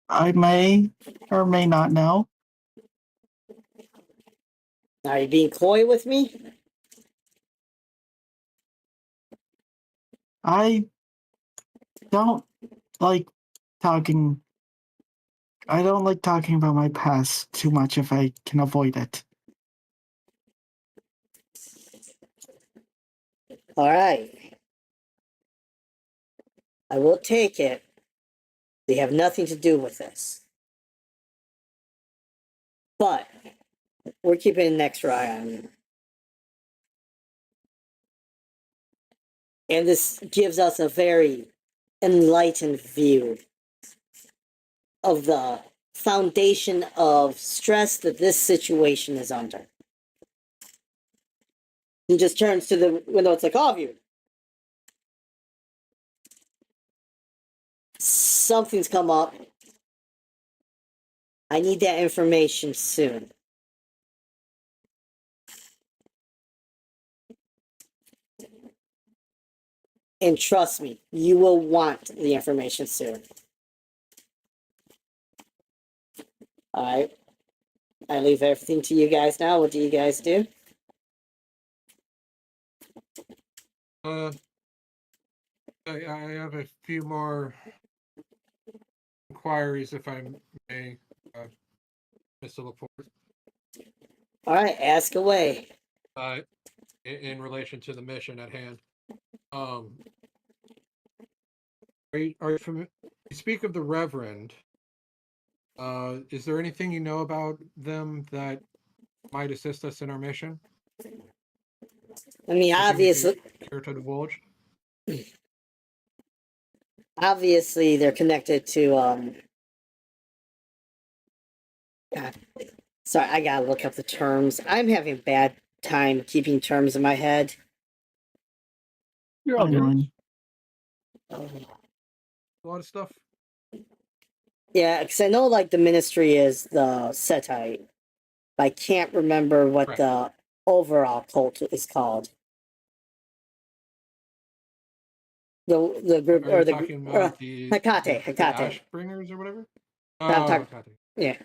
I may or may not know. Are you being coy with me? I don't like talking. I don't like talking about my past too much if I can avoid it. All right. I will take it. They have nothing to do with this. But we're keeping an extra eye on you. And this gives us a very enlightened view of the foundation of stress that this situation is under. He just turns to the window. It's like, all of you. Something's come up. I need that information soon. And trust me, you will want the information soon. All right. I leave everything to you guys now. What do you guys do? I have a few more inquiries, if I may, Mr. Laporte. All right, ask away. In relation to the mission at hand. Are you familiar? You speak of the Reverend. Is there anything you know about them that might assist us in our mission? I mean, obviously, Care to divulge? obviously, they're connected to. God, sorry, I gotta look up the terms. I'm having a bad time keeping terms in my head. You're all good. Fine. A lot of stuff. Yeah, because I know like the ministry is the Setite. I can't remember what Right. the overall cult is called. The group Are or you the talking about the Hecate. Ash Bringers or whatever? I'm Oh, talking- Hecate. Yeah.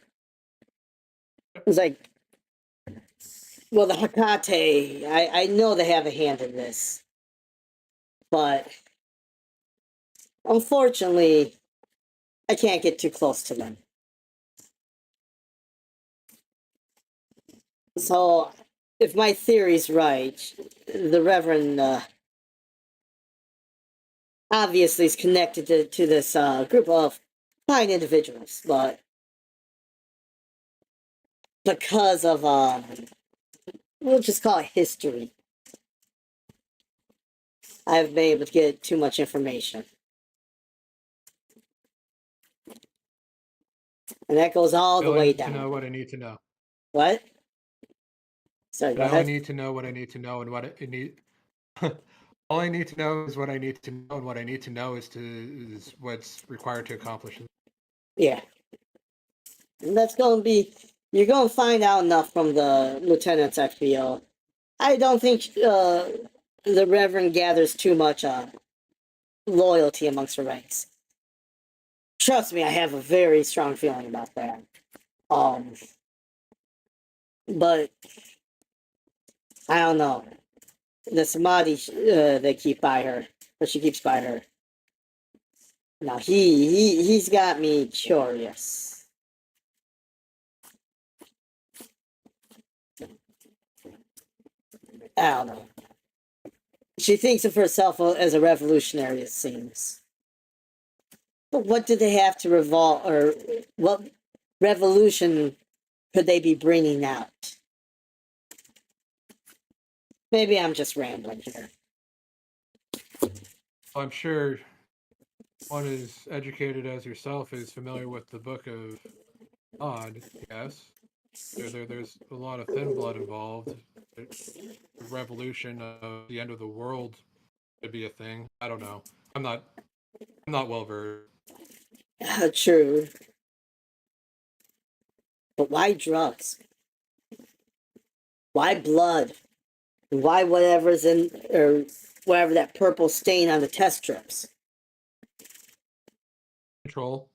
It's like Well, the Hecate, I know they have a hand in this, but unfortunately, I can't get too close to them. So, if my theory's right, the Reverend obviously is connected to this group of fine individuals, but because of, we'll just call it history, I haven't been able to get too much information. And that goes all the Bill, I way need down. to know what I need to know. What? Sorry, go I only ahead. need to know what I need to know, and what I need. All I need to know is what I need to know, and what I need to know is what's required to accomplish it. Yeah. And that's going to be, you're going to find out enough from the Lieutenant's XPO. I don't think the Reverend gathers too much loyalty amongst the ranks. Trust me, I have a very strong feeling about that. But I don't know. The Samadhi they keep by her, or she keeps by her. Now he's got me curious. I don't know. She thinks of herself as a revolutionary, it seems. But what do they have to revolve, or what revolution could they be bringing out? Maybe I'm just rambling here. I'm sure one as educated as yourself is familiar with the Book of Odd. Yes, there's a lot of thin blood involved. The revolution of the end of the world could be a thing. I don't know. I'm not well versed. True. But why drugs? Why blood? Why whatever's in, or whatever that purple stain on the test strips? Control.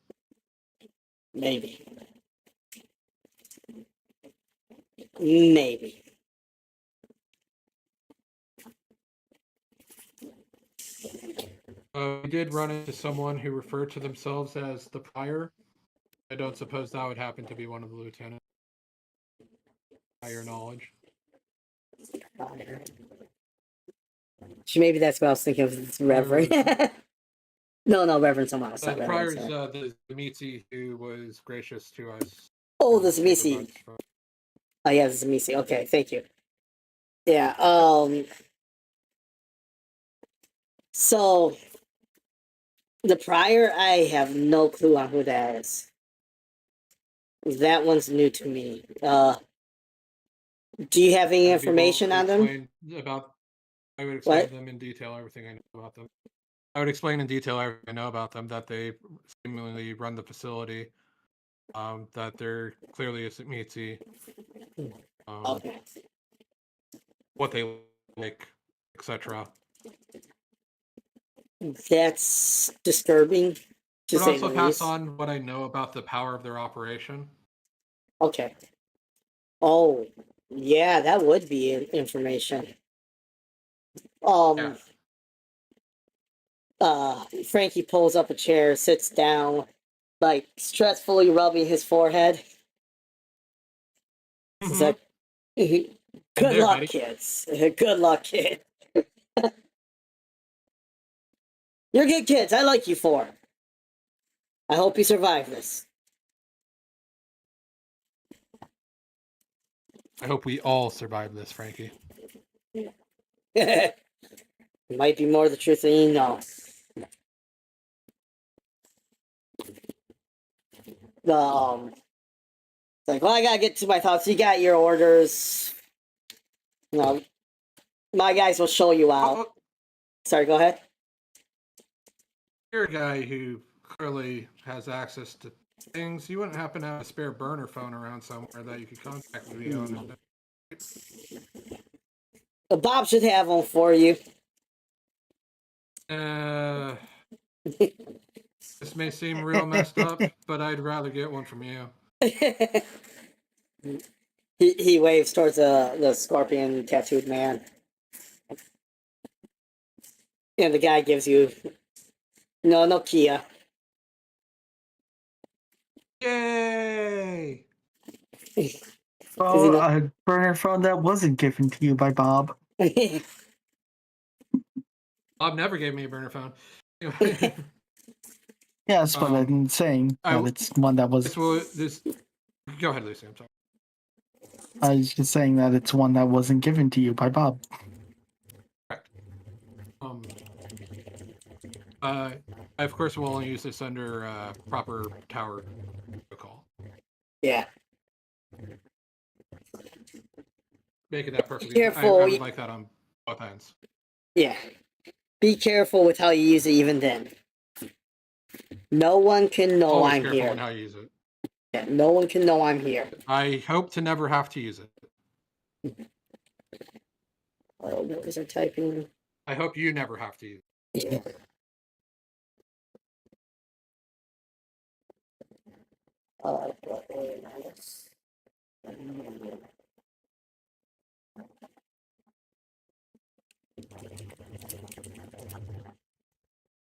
Maybe. Maybe. We did run into someone who referred to themselves as the Prior. I don't suppose that would happen to be one of the lieutenants, by your knowledge. Maybe that's what I was thinking of. It's Reverend. No, Reverend someone else. The Not Prior Reverend, is sorry. the Mitzi who was gracious to us. Oh, and this gave a Missy. bunch from- Oh yeah, this is Missy. Okay, thank you. Yeah. So the Prior, I have no clue on who that is. That one's new to me. Do you have any I'd be information able on to them? explain I would explain What? them in detail, everything I know about them. I would explain in detail everything I know about them, that they seemingly run the facility, that they're clearly a Mitzi, Okay. what they like, etc. That's disturbing, to Would say also the pass least. on what I know about the power of their operation. Okay. Oh, yeah, that would be information. Yeah. Frankie pulls up a chair, sits down, like stressfully rubbing his forehead. He's like, good there, luck, buddy. kids. Good luck, kid. You're good kids. I like you for. I hope you survive this. I hope we all survive this, Frankie. It might be more the truth than you know. It's like, well, I gotta get to my thoughts. You got your orders. You know, my guys will show you out. Oh, Sorry, go ahead. you're a guy who clearly has access to things. You wouldn't happen to have a spare burner phone around somewhere that you could contact me on. Bob should have one for you. This may seem real messed up, but I'd rather get one from you. He waves towards the scorpion tattooed man. And the guy gives you no Kia. Yay! Well, a burner phone that wasn't given to you by Bob. Bob never gave me a burner phone. Anyway, Yes, but I'm saying that it's one that was. this. Go ahead, Lucy. I'm sorry. I was just saying that it's one that wasn't given to you by Bob. Correct. I of course will only use this under proper tower protocol. Yeah. Making that perfectly. Careful. I would like that on both ends. Yeah. Be careful with how you use it even then. No one can know Always I'm careful here. on how you use it. Yeah, no one can know I'm here. I hope to never have to use it. Oh, what was I typing? I hope you never have to use it. Yeah.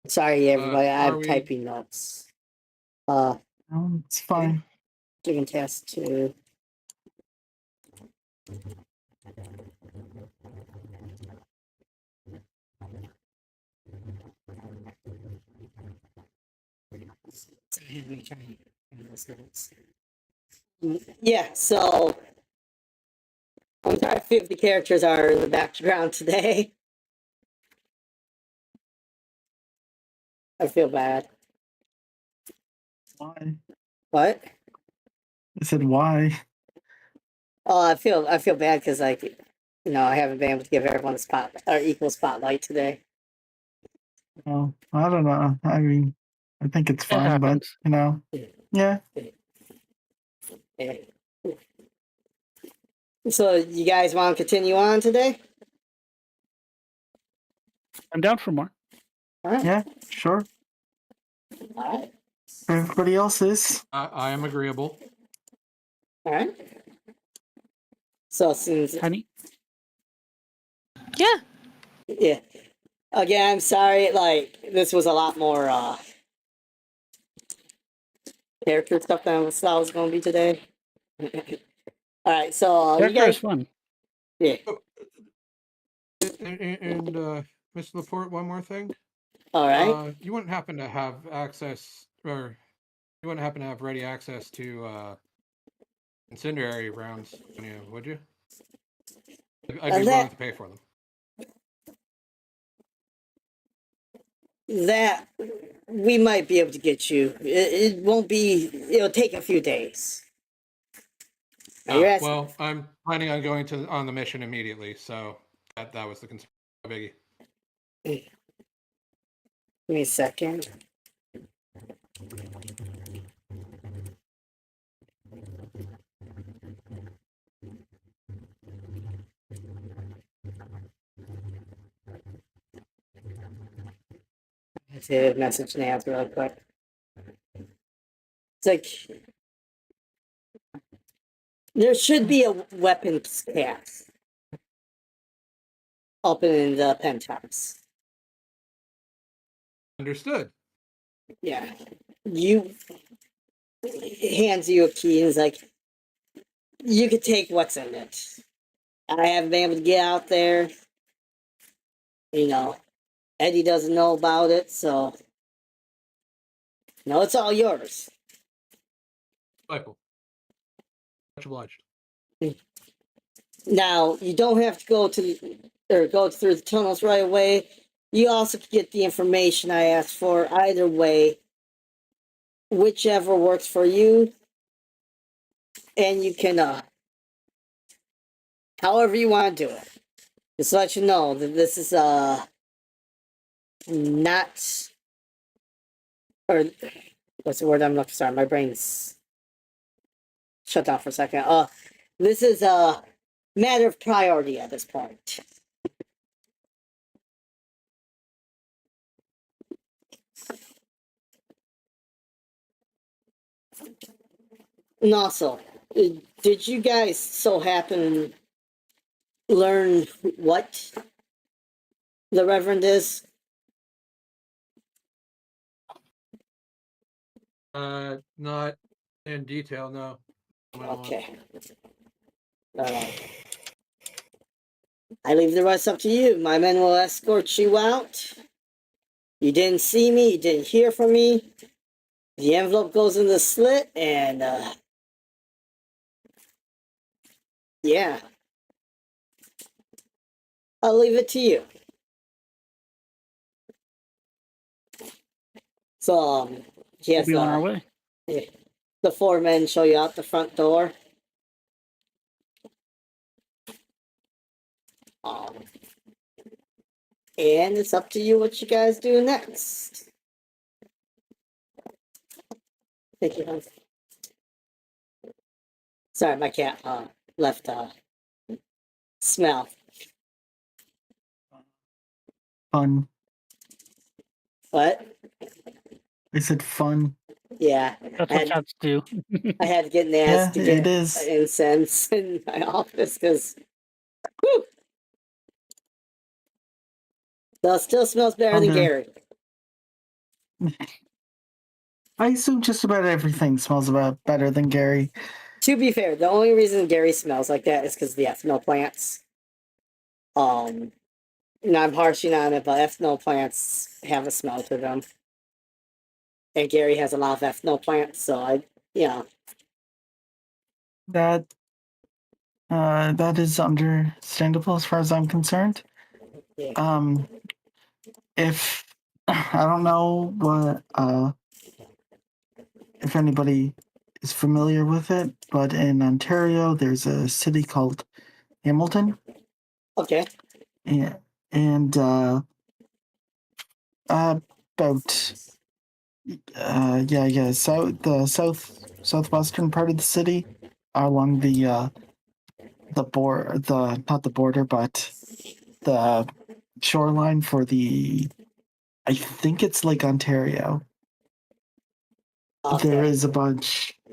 Sorry, everybody. I'm typing notes. It's fine. Chicken test 2. Yeah, so I'm sorry 50 characters are in the background today. I feel bad. Why? What? I said why? Oh, I feel bad because I haven't been able to give everyone a spot or equal spotlight today. Oh, I don't know. I mean, I think it's fine, but happens. yeah. Yeah. So you guys want to continue on today? I'm down for more. All right. Yeah, sure. All right. Everybody else is. I am agreeable. All right. So since Honey? yeah, again, I'm sorry. Like this was a lot more character stuff than I thought was going to be today. All right. So you Character is guys, fun. yeah. And Mr. Laporte, one more thing. All right. You wouldn't happen to have access, or you wouldn't happen to have ready access to incendiary rounds, would you? I'd be willing to pay for them. That we might be able to get you. It won't be. It'll take a few days. Well, I'm planning on going on the mission immediately, so that was the concern. Biggie. Give me a second. I have to message Nance real quick. It's like there should be a weapons cache up in the penthouse. Understood. Yeah. You hands you a key and is like, you could take what's in it. I haven't been able to get out there. Eddie doesn't know about it, so no, it's all yours. Michael. Much obliged. Now you don't have to go through the tunnels right away. You also can get the information I asked for either way, whichever works for you, and you can however you want to do it. Just to let you know that this is not, or what's the word I'm looking for? Sorry, my brain's shut down for a second. This is a matter of priority at this point. And also, Did you guys so happen learn what the Reverend is? Not in detail, no. Went on. Okay. All right. I leave the rest up to you. My men will escort you out. You didn't see me. You didn't hear from me. The envelope goes in the slit, and yeah, I'll leave it to you. So, We'll yes, be on our way. the four men show you out the front door. And it's up to you what you guys do next. Thank you, hon. Sorry, my cat left smell. Fun. What? I said fun. Yeah, That's what cats do. I had to get Yeah, nasty to it get is. incense in my office because it still smells better than Okay. Gary. I assume just about everything smells about better than Gary. To be fair, the only reason Gary smells like that is because of the ethanol plants. And I'm harshing on it, but ethanol plants have a smell to them. And Gary has a lot of ethanol plants, so That is understandable as far as I'm concerned. Yeah. If I don't know what if anybody is familiar with it, but in Ontario there's a city called Hamilton. Okay. And about southwestern part of the city, along the not the border, but the shoreline for I think it's Lake Ontario. Okay. There is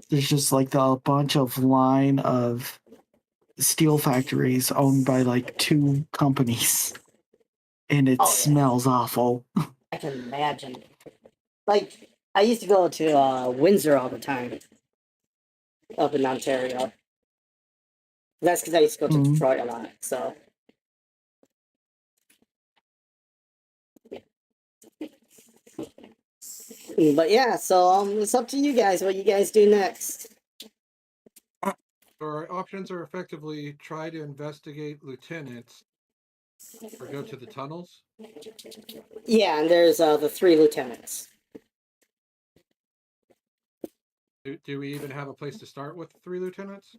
there's just like a bunch of line of steel factories owned by like two companies, and it Oh, yeah. smells awful. I can imagine. Like, I used to go to Windsor all the time, up in Ontario. That's because I used to go to Mhm. Detroit a lot, so. But yeah, so it's up to you guys what you guys do next. Our options are effectively try to investigate lieutenants or go to the tunnels. Yeah, and there's the three lieutenants. Do we even have a place to start with 3 lieutenants?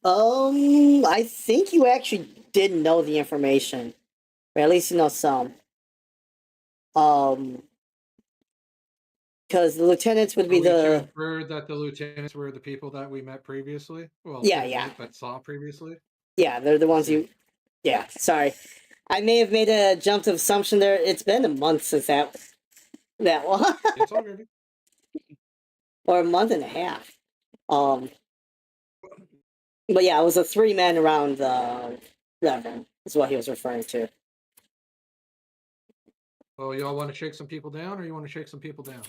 I think you actually did know the information, or at least you know some. Because the lieutenants would be Are we to the infer that the lieutenants were the people that we met previously? Well, Yeah, didn't yeah. meet, but saw previously? yeah, they're the ones See. you. Yeah, sorry, I may have made a jump to assumption there. It's been a month since that one, It's all good. or a month and a half. But yeah, it was the 3 men around the Reverend, is what he was referring to. Well, y'all want to shake some people down, or you want to shake some people down?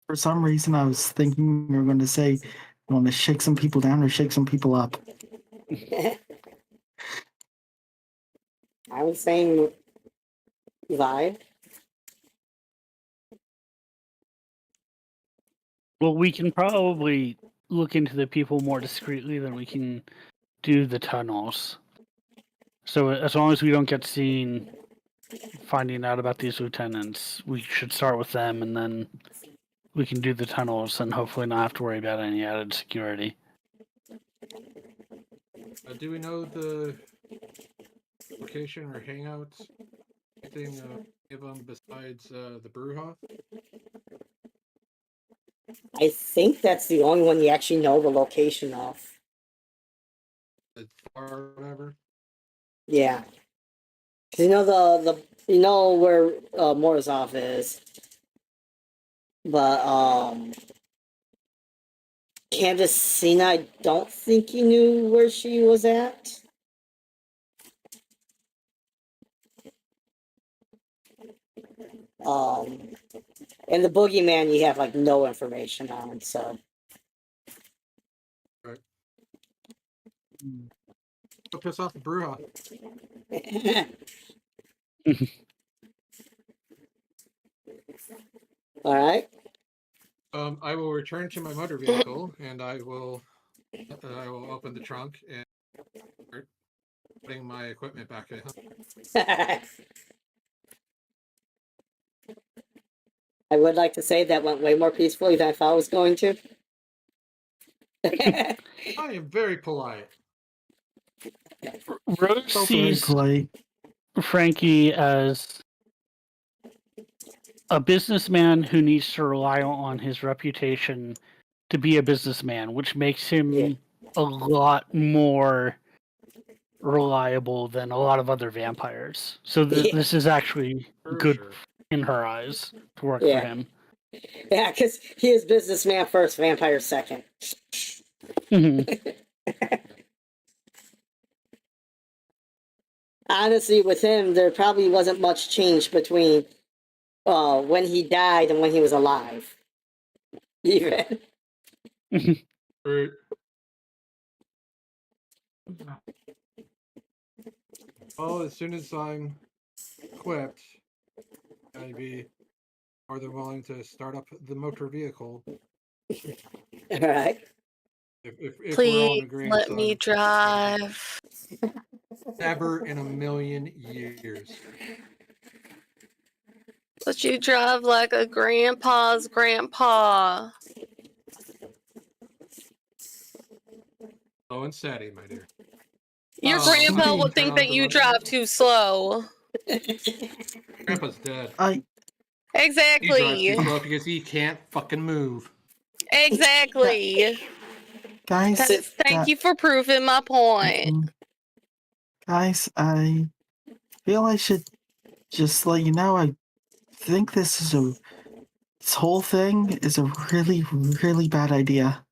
For some reason, I was thinking we were going to say, you want to shake some people down or shake some people up. I was saying vibe. Well, we can probably look into the people more discreetly than we can do the tunnels. So as long as we don't get seen finding out about these lieutenants, we should start with them, and then we can do the tunnels and hopefully not have to worry about any added security. Do we know the location or hangouts? Anything give them besides the Brewhof? I think that's the only one you actually know the location of. The bar or whatever? Yeah. 'Cause you know you know where Morozov is. But Candace I don't think you knew where she was at. And the boogeyman you have like no information on, so. Go piss off the Bruja. All right. I will return to my motor vehicle, and I will open the trunk and start putting my equipment back in. I would like to say that went way more peacefully than I thought it was going to. I am very polite. Rose So very sees polite. Frankie as a businessman who needs to rely on his reputation to be a businessman, which makes him a lot more reliable than a lot of other vampires. So this is actually For good sure. in her eyes to work for Yeah. him. Yeah, because he is businessman first, vampire second. Mhm. Honestly, with him, there probably wasn't much change between when he died and when he was alive. Even. Right. Well, as soon as I'm equipped, I'd be more than willing to start up the motor vehicle. All right. If we're all in Please agreement, let me drive. never in a million years. Let you drive like a grandpa's grandpa. Slow and steady, my dear. Your Oh, grandpa okay. would think Turn that on you the drive too slow. Grandpa's dead. He drives Exactly. too slow because he can't fucking move. Exactly. Guys, Thank you for proving my point. guys, I feel I should just let you know. I think this whole thing is a really, really bad idea.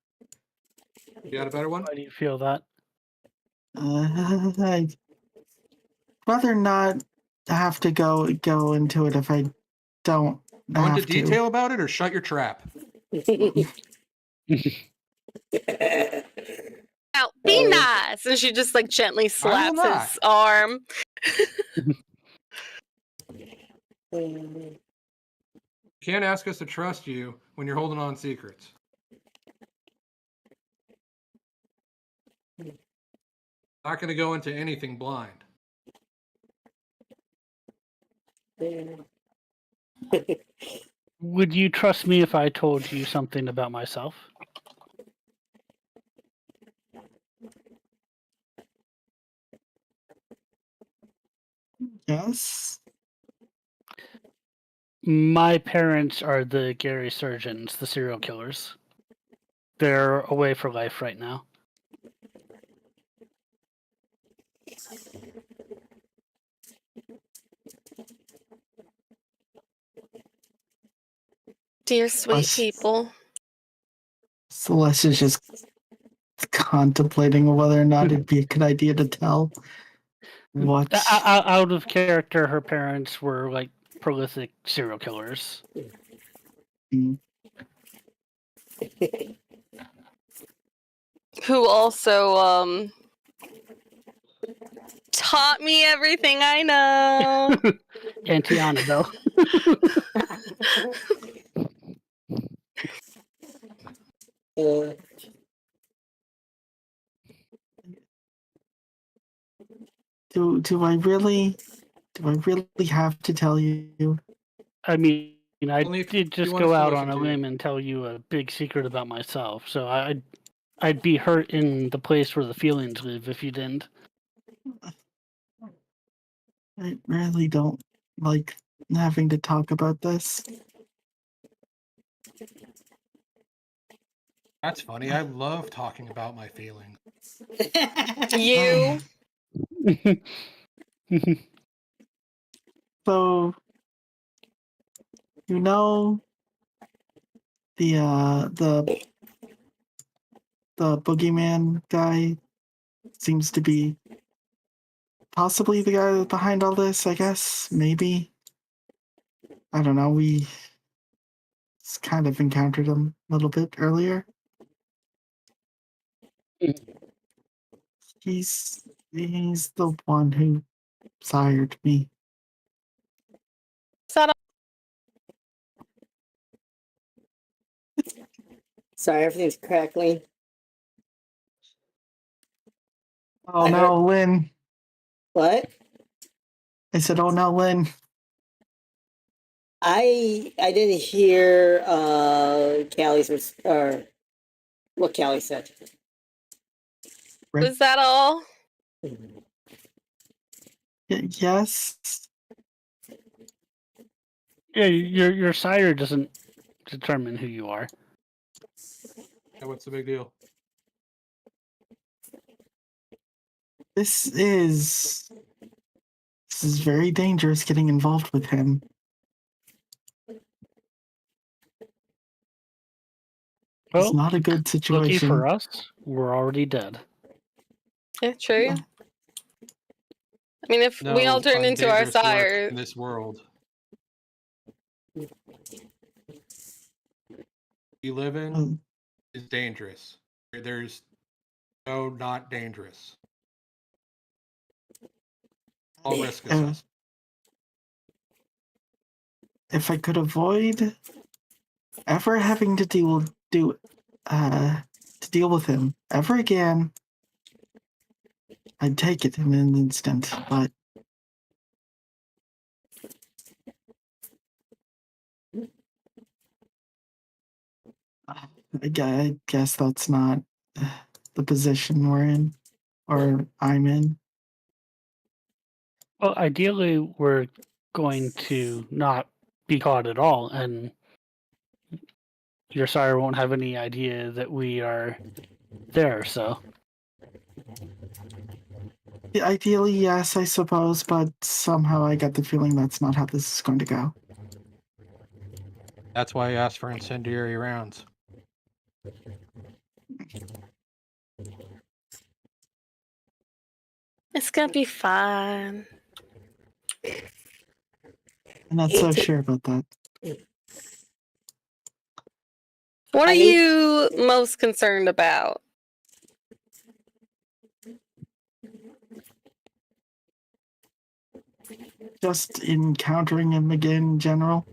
You got a better one? Why do you feel that? I'd rather not have to go into it if I don't Go into have to. detail about it or shut your trap. Now, be nice. And she just like gently slaps not. his arm. You can't ask us to trust you when you're holding on secrets. Not going to go into anything blind. Would you trust me if I told you something about myself? Yes. My parents are the Gary surgeons, the serial killers. They're away for life right now. Dear sweet people. Celestia's just contemplating whether or not it'd be a good idea to tell. What? Out of character, her parents were like prolific serial killers. Who also taught me everything I know. Auntie Annabelle. Do I really have to tell you? I mean, I Only if did you just want us go to out listen on a to you. limb and tell you a big secret about myself. So I'd be hurt in the place where the feelings live if you didn't. I really don't like having to talk about this. That's funny. I love talking about my feelings. You. So, you know, the the boogeyman guy seems to be possibly the guy behind all this, I guess. Maybe. I don't know. We kind of encountered him a little bit earlier. He's the one who sired me. Is that Sorry, everything's crackling. Oh I no, Lynn. What? I said, oh no, Lynn. I didn't hear Callie's or what Callie said. was that all? Yes. Yeah, your sire doesn't determine who you are. Yeah, what's the big deal? This is very dangerous getting involved with him. It's Well, not a good lucky situation. for us, we're already dead. Yeah, true. I mean, if we all turn into our undangerous work sire, in this world we live in Um, is dangerous. There's no not dangerous. All risk assessment. if I could avoid ever having to deal with him ever again, I'd take it in an instant. But I guess that's not the position we're in, or I'm in. Well, ideally, we're going to not be caught at all, and your sire won't have any idea that we are there, so. Yeah, ideally, yes, I suppose, but somehow I get the feeling that's not how this is going to go. That's why I asked for incendiary rounds. it's gonna be fine. I'm not so sure about that. What are I hate- you most concerned about? Just encountering him again in general.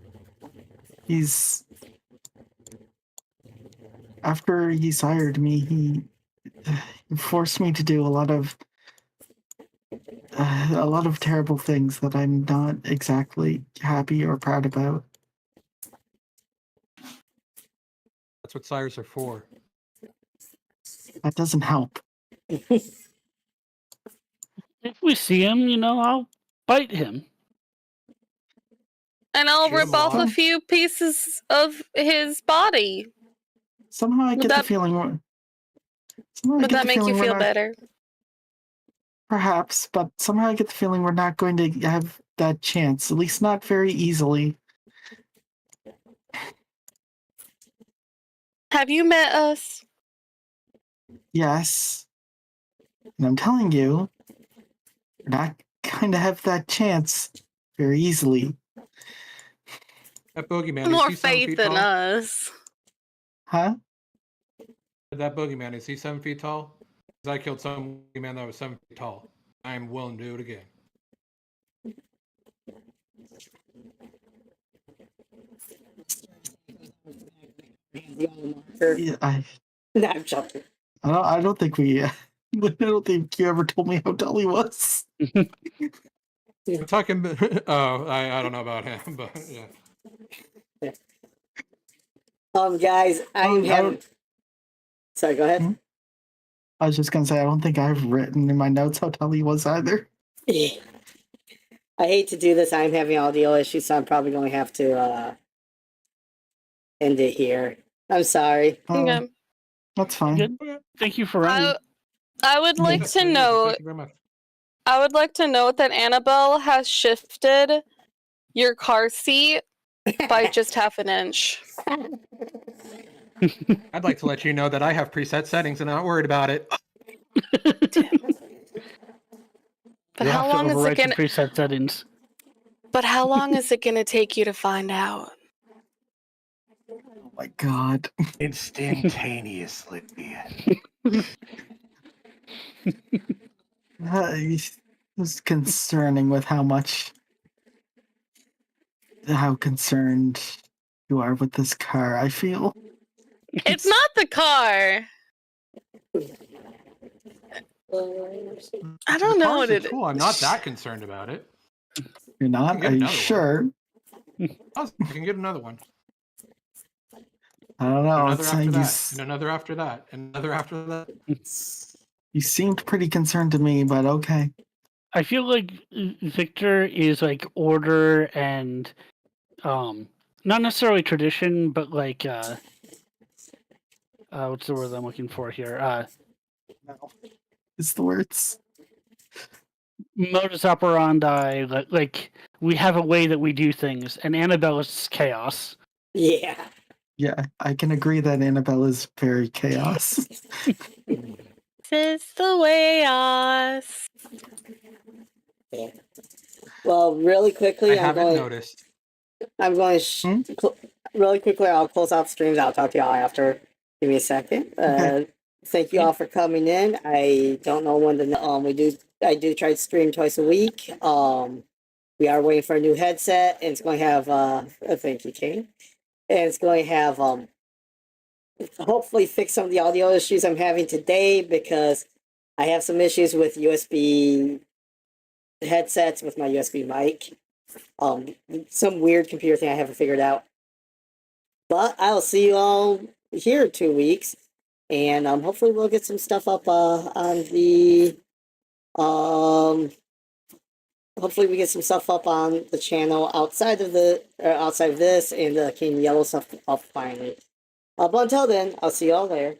After he sired me, he forced me to do a lot of terrible things that I'm not exactly happy or proud about. That's what sires are for. That doesn't help. If we see him, I'll bite him. And I'll Shoot him rip off a alive. few pieces of his body. Somehow I get the feeling. Would that make you feel better? Perhaps, but somehow I get the feeling we're not going to have that chance. At least not very easily. Have you met us? Yes. And I'm telling you, we're not going to have that chance very easily. That boogeyman, More is he 7 faith feet than tall? us. Huh? That boogeyman, is he 7 feet tall? Because I killed some boogeyman that was 7 feet tall. I am willing to do it again. Yeah, No, I'm joking. I don't think we. I don't think you ever told me how tall he was. I'm talking. Oh, I don't know about him, but yeah. Guys, I'm I having. don't- Sorry, go ahead. I was just gonna say I don't think I've written in my notes how tall he was either. I hate to do this. I'm having audio issues, so I'm probably going to have to end it here. I'm sorry. Okay. That's fine. Good. Thank you for running. I would like to Thank note. you very much. I would like to note that Annabelle has shifted your car seat by just half an inch. I'd like to let you know that I have preset settings and I'm not worried about it. But You'll how have to long is it overwrite the gonna? preset settings. But how long is it gonna take you to find out? Oh my god. Instantaneously. It was concerning with how concerned you are with this car, I feel. It's not the car. I don't The know cars what are it is. cool. I'm not that concerned about it. You're not? get Are you another one. sure? I can get another one. I don't know. Another It's after like that. And another after that. And another after that. you seemed pretty concerned to me, but okay. I feel like Victor is like order and not necessarily tradition, but like what's the word I'm looking for here? No. It's the words. Modus operandi. Like we have a way that we do things, and Annabelle is chaos. Yeah. Yeah, I can agree that Annabelle is very chaos. This is the way us. Yeah. Well, really quickly, I haven't noticed. I'm going Hmm? really quickly. I'll close out streams. I'll talk to y'all after. Give me a second. Okay. Thank you all for coming in. I don't know when I do try to stream twice a week. We are waiting for a new headset, and it's going to have thank you, Kane. And it's going to have hopefully fix some of the audio issues I'm having today, because I have some issues with USB headsets with my USB mic. Some weird computer thing I haven't figured out. But I'll see you all here in 2 weeks, and hopefully we'll get some stuff up on the hopefully we get some stuff up on the channel outside of this, and King Yellow stuff up finally. But until then, I'll see you all there.